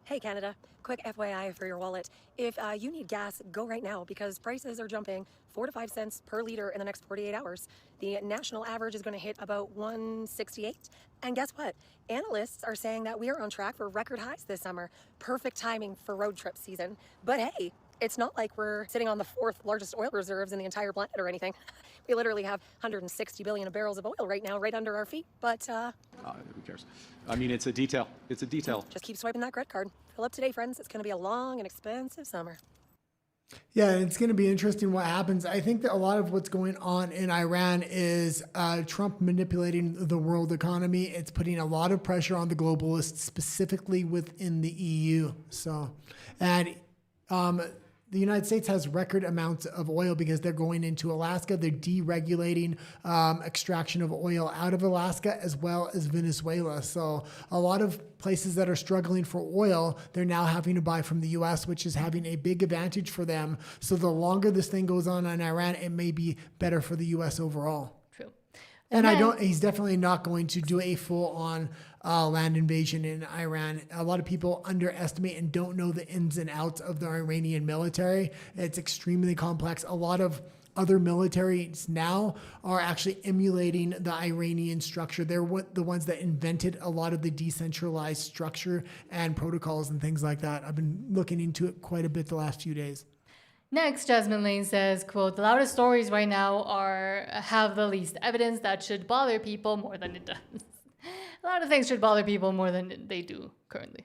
Hey, Canada. Quick FYI for your wallet. If you need gas, go right now because prices are jumping 4 to 5 cents per liter in the next 48 hours. The national average is going to hit about 168. And guess what? Analysts are saying that we are on track for record highs this summer. Perfect timing for road trip season. But hey, it's not like we're sitting on the 4th largest oil reserves in the entire planet or anything. We literally have 160 billion barrels of oil right now, right under our feet. But who cares? I mean, it's a detail. It's a detail. Just keep swiping that credit card. Fill up today, friends. It's going to be a long and expensive summer. Yeah, it's going to be interesting what happens. I think that a lot of what's going on in Iran is Trump manipulating the world economy. It's putting a lot of pressure on the globalists, specifically within the EU. So, and the United States has record amounts of oil because they're going into Alaska. They're deregulating extraction of oil out of Alaska as well as Venezuela. So a lot of places that are struggling for oil, they're now having to buy from the U.S., which is having a big advantage for them. So the longer this thing goes on in Iran, it may be better for the U.S. overall. True. And he's definitely not going to do a full-on land invasion in Iran. A lot of people underestimate and don't know the ins and outs of the Iranian military. It's extremely complex. A lot of other militaries now are actually emulating the Iranian structure. They're the ones that invented a lot of the decentralized structure and protocols and things like that. I've been looking into it quite a bit the last few days. Next, Jasmine Lane says, quote, the loudest stories right now have the least evidence. That should bother people more than it does. A lot of things should bother people more than they do currently.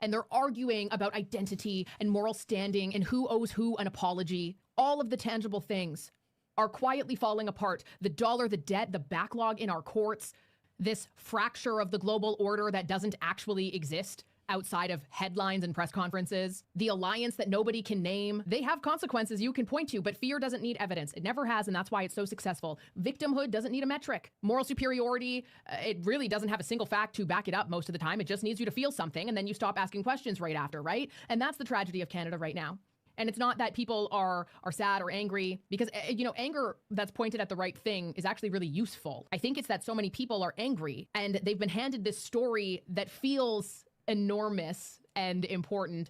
And they're arguing about identity and moral standing and who owes who an apology. All of the tangible things are quietly falling apart. The dollar, the debt, the backlog in our courts, this fracture of the global order that doesn't actually exist outside of headlines and press conferences, the alliance that nobody can name. They have consequences you can point to, but fear doesn't need evidence. It never has, and that's why it's so successful. Victimhood doesn't need a metric. Moral superiority, it really doesn't have a single fact to back it up most of the time. It just needs you to feel something, and then you stop asking questions right after, right? And that's the tragedy of Canada right now. And it's not that people are sad or angry, because, anger that's pointed at the right thing is actually really useful. I think it's that so many people are angry, and they've been handed this story that feels enormous and important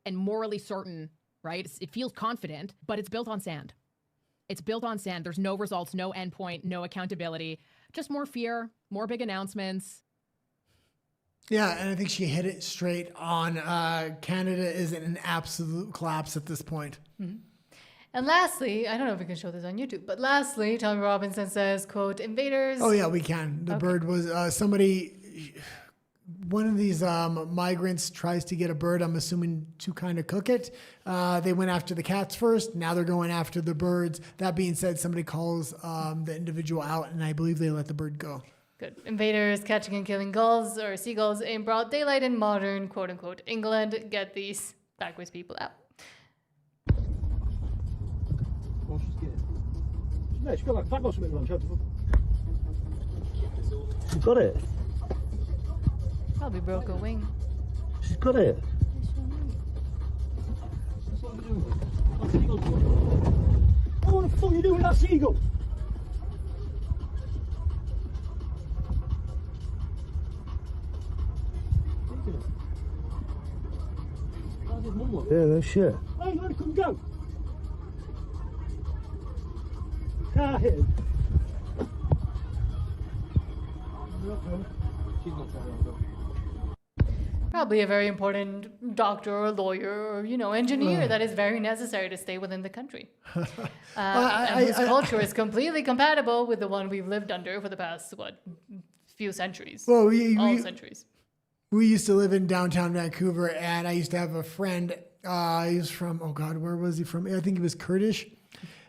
and morally certain, right? It feels confident, but it's built on sand. It's built on sand. There's no results, no endpoint, no accountability, just more fear, more big announcements. Yeah, and I think she hit it straight on. Canada is in an absolute collapse at this point. Mm-hmm. And lastly, I don't know if we can show this on YouTube, but lastly, Tommy Robinson says, quote, invaders. Oh, yeah, we can. The bird was one of these migrants tries to get a bird, I'm assuming to kind of cook it. They went after the cats first. Now they're going after the birds. That being said, somebody calls the individual out, and I believe they let the bird go. Good. Invaders catching and killing gulls or seagulls in broad daylight in modern, quote unquote, England. Get these backwards people out. She's got it. Probably broke a wing. She's got it. Oh, what the fuck are you doing with that seagull? No shit. Hey, let him go. Car hit him. She's not Probably a very important doctor or lawyer or, engineer that is very necessary to stay within the country. And whose culture is completely compatible with the one we've lived under for the past, few centuries. Well, all centuries. We used to live in downtown Vancouver, and I used to have a friend. He was from, where was he from? I think he was Kurdish.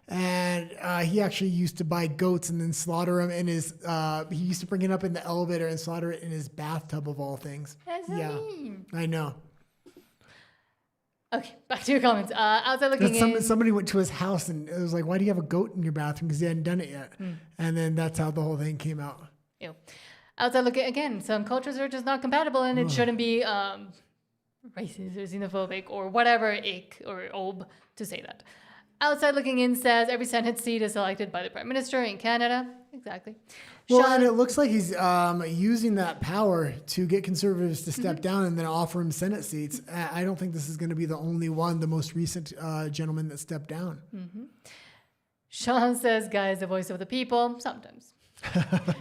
And he actually used to buy goats and then slaughter them in his, he used to bring it up in the elevator and slaughter it in his bathtub of all things. That's so mean. I know. Okay, back to your comments. Outside looking in. Somebody went to his house and it was like, why do you have a goat in your bathroom? Because he hadn't done it yet. And then that's how the whole thing came out. Ew. Outside looking, again, some cultures are just not compatible and it shouldn't be racist or xenophobic or whatever ick or ob to say that. Outside looking in says every Senate seat is selected by the Prime Minister in Canada. Exactly. Well, and it looks like he's using that power to get Conservatives to step down and then offer him Senate seats. I don't think this is going to be the only one, the most recent gentleman that stepped down. Sean says, Guy is the voice of the people. Sometimes.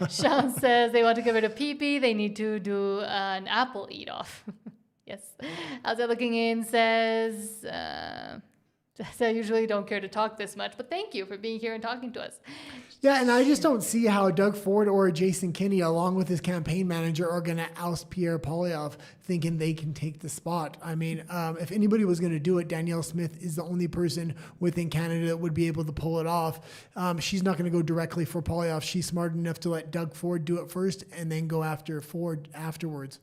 Sean says they want to get rid of pee-pee. They need to do an Apple eat-off. Yes. Outside looking in says... I usually don't care to talk this much, but thank you for being here and talking to us. Yeah, and I just don't see how Doug Ford or Jason Kenney, along with his campaign manager, are going to oust Pierre Poilievre thinking they can take the spot. I mean, if anybody was going to do it, Danielle Smith is the only person within Canada that would be able to pull it off. She's not going to go directly for Poilievre. She's smart enough to let Doug Ford do it first and then go after Ford afterwards.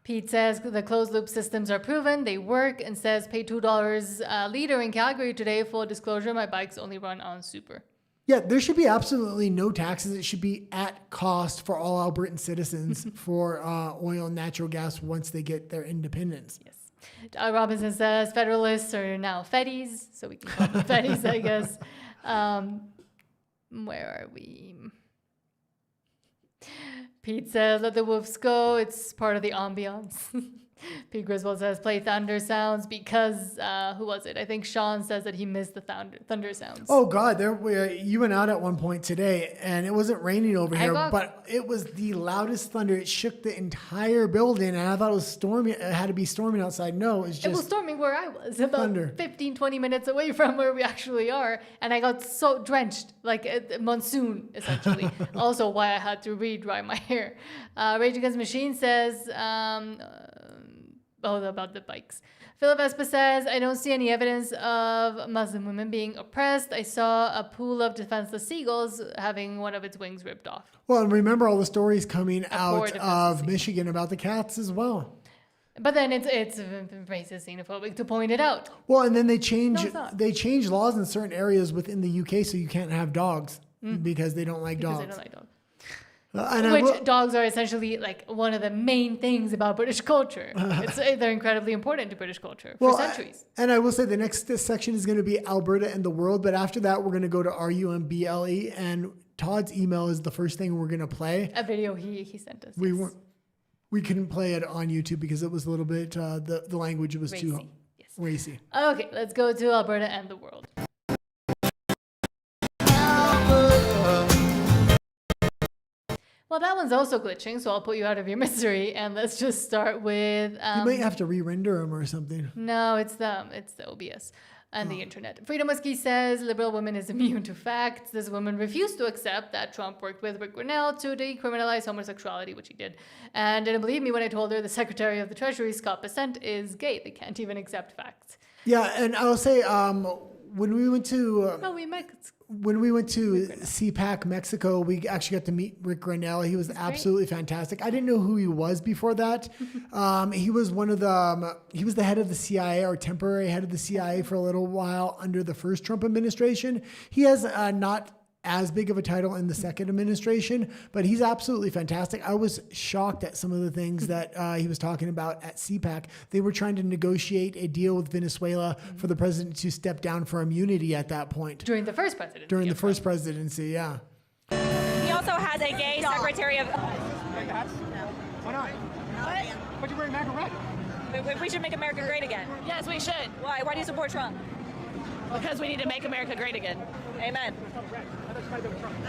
Pete says the closed loop systems are proven, they work, and says pay $2 a liter in Calgary today. Full disclosure, my bikes only run on super. Yeah, there should be absolutely no taxes. It should be at cost for all Albertan citizens for oil and natural gas once they get their independence. Yes. Robinson says Federalists are now Feddies, so we can call them Feddies, I guess. Where are we? Pete says, let the wolves go. It's part of the ambiance. Pete Griswold says, play thunder sounds because, who was it? I think Sean says that he missed the thunder sounds. Oh, God. You went out at one point today, and it wasn't raining over here, but it was the loudest thunder. It shook the entire building, and I thought it was storming. It had to be storming outside. No, it was storming where I was, about 15, 20 minutes away from where we actually are, and I got so drenched, like a monsoon, essentially. Also why I had to re-dry my hair. Rage Against the Machine says... about the bikes. Philip Espa says, I don't see any evidence of Muslim women being oppressed. I saw a pool of defenseless seagulls having one of its wings ripped off. Well, and remember all the stories coming out of Michigan about the cats as well. But then it's racist, xenophobic to point it out. Well, and then they change laws in certain areas within the UK so you can't have dogs because they don't like dogs. They don't like dogs. Which dogs are essentially like one of the main things about British culture. They're incredibly important to British culture for centuries. And I will say the next section is going to be Alberta and the world, but after that we're going to go to RUMBLE, and Todd's email is the first thing we're going to play. A video he sent us. We couldn't play it on YouTube because it was a little bit the language was racy. Too racy. Okay, let's go to Alberta and the world. Well, that one's also glitching, so I'll put you out of your misery, and let's just start with... you might have to re-render them or something. No, it's the OBS and the internet. Freedom Whiskey says, liberal woman is immune to facts. This woman refused to accept that Trump worked with Rick Grinnell to decriminalize homosexuality, which he did. And didn't believe me when I told her the Secretary of the Treasury, Scott Bessent, is gay. They can't even accept facts. Yeah, and I'll say... when we went to CPAC Mexico, we actually got to meet Rick Grinnell. He was absolutely fantastic. I didn't know who he was before that. He was he was the head of the CIA, or temporary head of the CIA, for a little while under the first Trump administration. He has not as big of a title in the second administration, but he's absolutely fantastic. I was shocked at some of the things that he was talking about at CPAC. They were trying to negotiate a deal with Venezuela for the president to step down for immunity at that point. During the first presidency. During the first presidency, yeah. He also has a gay secretary of... Why not? Why'd you wear MAGA red? We should make America great again. Yes, we should. Why? Why do you support Trump? Because we need to make America great again. Amen.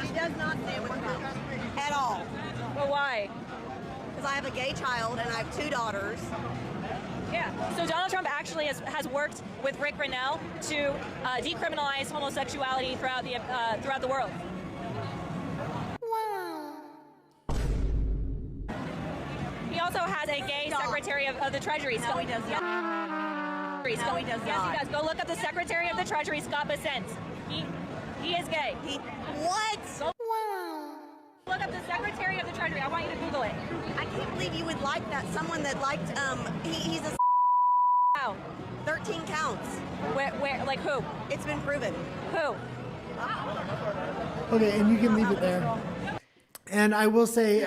She does not stand with Trump at all. Well, why? Because I have a gay child and I have 2 daughters. Yeah. So Donald Trump actually has worked with Rick Grinnell to decriminalize homosexuality throughout the world. He also has a gay Secretary of the Treasury. No, he does not. No, he does not. Yes, he does. Go look up the Secretary of the Treasury, Scott Bessent. He is gay. What? Go look up the Secretary of the Treasury. I want you to Google it. I can't believe you would like that. Someone that liked, he's a How? 13 counts. Where, like who? It's been proven. Who? Okay, and you can leave it there. And I will say,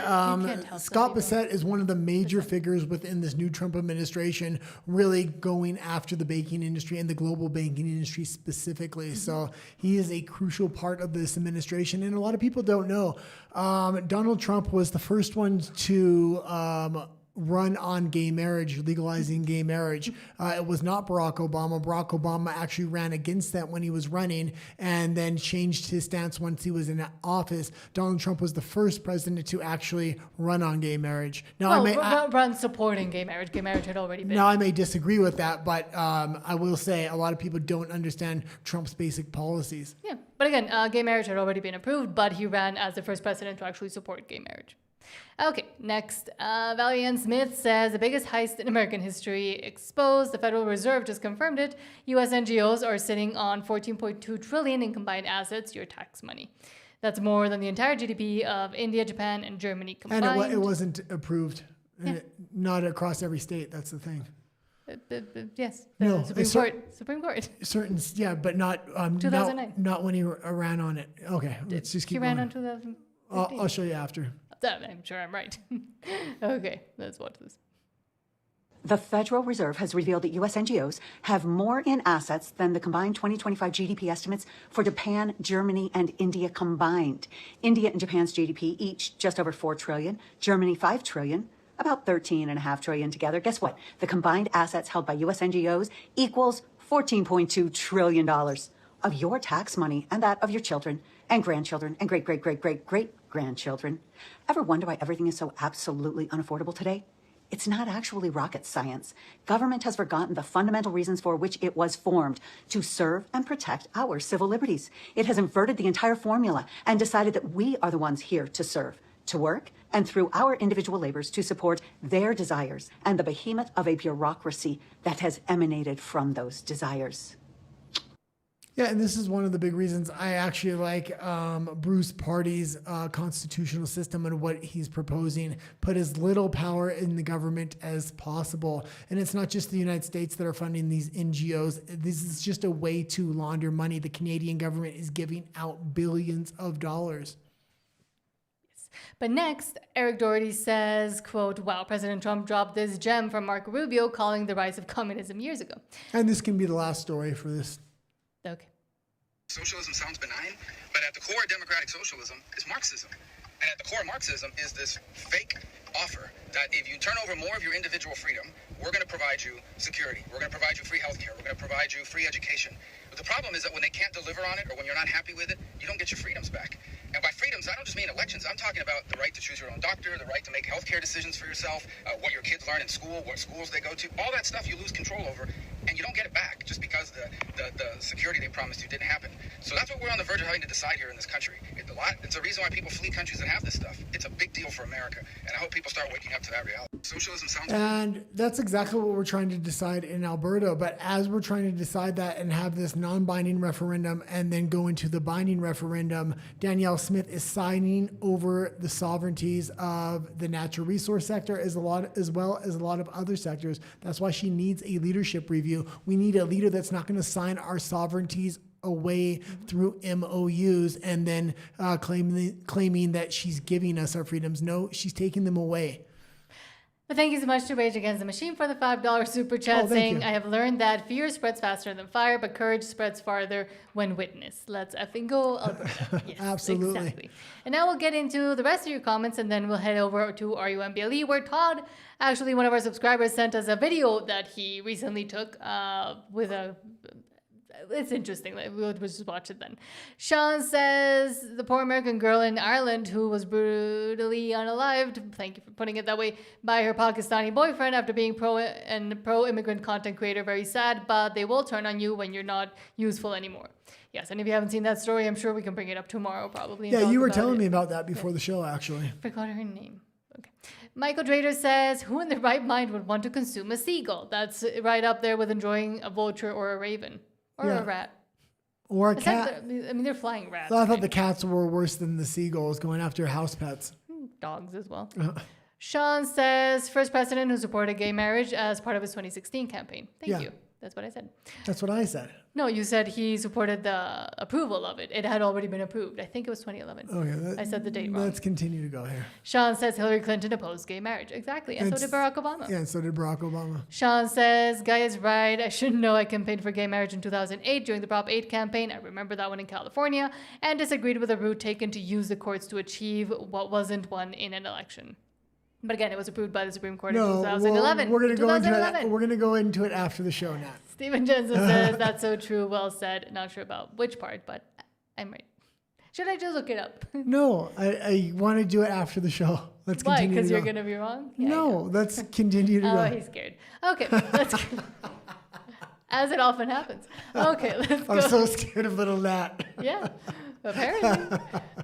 Scott Bessent is one of the major figures within this new Trump administration, really going after the banking industry and the global banking industry specifically. So he is a crucial part of this administration. And a lot of people don't know, Donald Trump was the first one to run on gay marriage, legalizing gay marriage. It was not Barack Obama. Barack Obama actually ran against that when he was running and then changed his stance once he was in office. Donald Trump was the first president to actually run on gay marriage. Now, run supporting gay marriage. Gay marriage had already been. Now, I may disagree with that, but I will say a lot of people don't understand Trump's basic policies. Yeah, but again, gay marriage had already been approved, but he ran as the first president to actually support gay marriage. Okay, next. Valerie Ann Smith says the biggest heist in American history exposed. The Federal Reserve just confirmed it. U.S. NGOs are sitting on $14.2 trillion in combined assets, your tax money. That's more than the entire GDP of India, Japan, and Germany combined. And it wasn't approved. Yeah. Not across every state. That's the thing. Yes. No, Supreme Court. Certain, yeah, but not 2009. Not when he ran on it. Okay, let's just keep going. He ran on 2015. I'll show you after. I'm sure I'm right. Okay, let's watch this. The Federal Reserve has revealed that U.S. NGOs have more in assets than the combined 2025 GDP estimates for Japan, Germany, and India combined. India and Japan's GDP each just over $4 trillion, Germany $5 trillion, about $13.5 trillion together. Guess what? The combined assets held by U.S. NGOs equals $14.2 trillion of your tax money and that of your children and grandchildren and great-great-great-great-great-grandchildren. Ever wonder why everything is so absolutely unaffordable today? It's not actually rocket science. Government has forgotten the fundamental reasons for which it was formed, to serve and protect our civil liberties. It has inverted the entire formula and decided that we are the ones here to serve, to work, and through our individual labors to support their desires and the behemoth of a bureaucracy that has emanated from those desires. Yeah, and this is one of the big reasons I actually like Bruce Party's constitutional system and what he's proposing. Put as little power in the government as possible. And it's not just the United States that are funding these NGOs. This is just a way to launder money. The Canadian government is giving out billions of dollars. But next, Eric Doherty says, quote, wow, President Trump dropped this gem from Marco Rubio calling the rise of communism years ago. And this can be the last story for this. Okay. Socialism sounds benign, but at the core of democratic socialism is Marxism. And at the core of Marxism is this fake offer that if you turn over more of your individual freedom, we're going to provide you security. We're going to provide you free healthcare. We're going to provide you free education. But the problem is that when they can't deliver on it or when you're not happy with it, you don't get your freedoms back. And by freedoms, I don't just mean elections. I'm talking about the right to choose your own doctor, the right to make healthcare decisions for yourself, what your kids learn in school, what schools they go to. All that stuff you lose control over, and you don't get it back just because the security they promised you didn't happen. So that's what we're on the verge of having to decide here in this country. It's a reason why people flee countries that have this stuff. It's a big deal for America, and I hope people start waking up to that reality. Socialism sounds... And that's exactly what we're trying to decide in Alberta. But as we're trying to decide that and have this non-binding referendum and then go into the binding referendum, Danielle Smith is signing over the sovereignties of the natural resource sector as well as a lot of other sectors. That's why she needs a leadership review. We need a leader that's not going to sign our sovereignties away through MOUs and then claiming that she's giving us our freedoms. No, she's taking them away. But thank you so much to Rage Against the Machine for the $5 super chat saying, you. I have learned that fear spreads faster than fire, but courage spreads farther when witnessed. Let's effing go, Alberta. Yes, Absolutely. Exactly. And now we'll get into the rest of your comments, and then we'll head over to RUMBLE, where Todd, actually one of our subscribers, sent us a video that he recently took with a... It's interesting. We'll just watch it then. Sean says the poor American girl in Ireland who was brutally unalived, thank you for putting it that way, by her Pakistani boyfriend after being pro-immigrant content creator. Very sad, but they will turn on you when you're not useful anymore. Yes, and if you haven't seen that story, I'm sure we can bring it up tomorrow probably. Yeah, you were telling me about that before the show, actually. Forgot her name. Okay. Michael Drader says, who in their right mind would want to consume a seagull? That's right up there with enjoying a vulture or a raven. Or a rat. Or a cat. I mean, they're flying rats. So I thought the cats were worse than the seagulls going after house pets. Dogs as well. Sean says, first president who supported gay marriage as part of his 2016 campaign. Thank you. That's what I said. That's what I said. No, you said he supported the approval of it. It had already been approved. I think it was 2011. Okay, I said the date wrong. Let's continue to go here. Sean says Hillary Clinton opposed gay marriage. Exactly. And so did Barack Obama. Yeah, and so did Barack Obama. Sean says, guy is right. I should know I campaigned for gay marriage in 2008 during the Prop 8 campaign. I remember that one in California and disagreed with the route taken to use the courts to achieve what wasn't won in an election. But again, it was approved by the Supreme Court in 2011. We're going to go into it. We're going to go into it after the show now. Stephen Jensen says, that's so true. Well said. Not sure about which part, but I'm right. Should I just look it up? No, I want to do it after the show. Let's Why? continue. Because you're going to be wrong? Yeah, no, let's continue to go. Oh, he's scared. Okay, let's go. As it often happens. Okay, let's go. I'm so scared of little Nat. Yeah, apparently.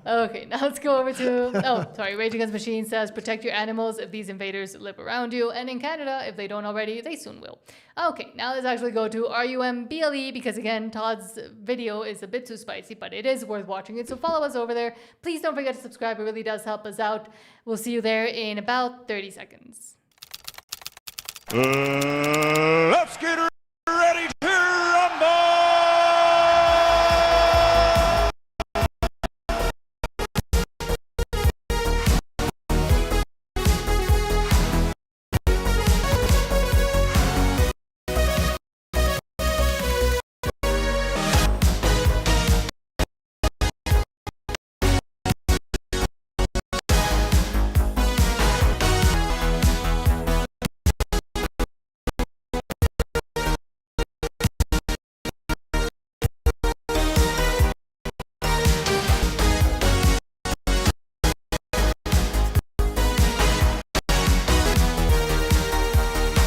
Okay, now let's go over to, Rage Against the Machine says, protect your animals if these invaders live around you. And in Canada, if they don't already, they soon will. Okay, now let's actually go to RUMBLE, because again, Todd's video is a bit too spicy, but it is worth watching it. So follow us over there. Please don't forget to subscribe. It really does help us out. We'll see you there in about 30 seconds. Let's get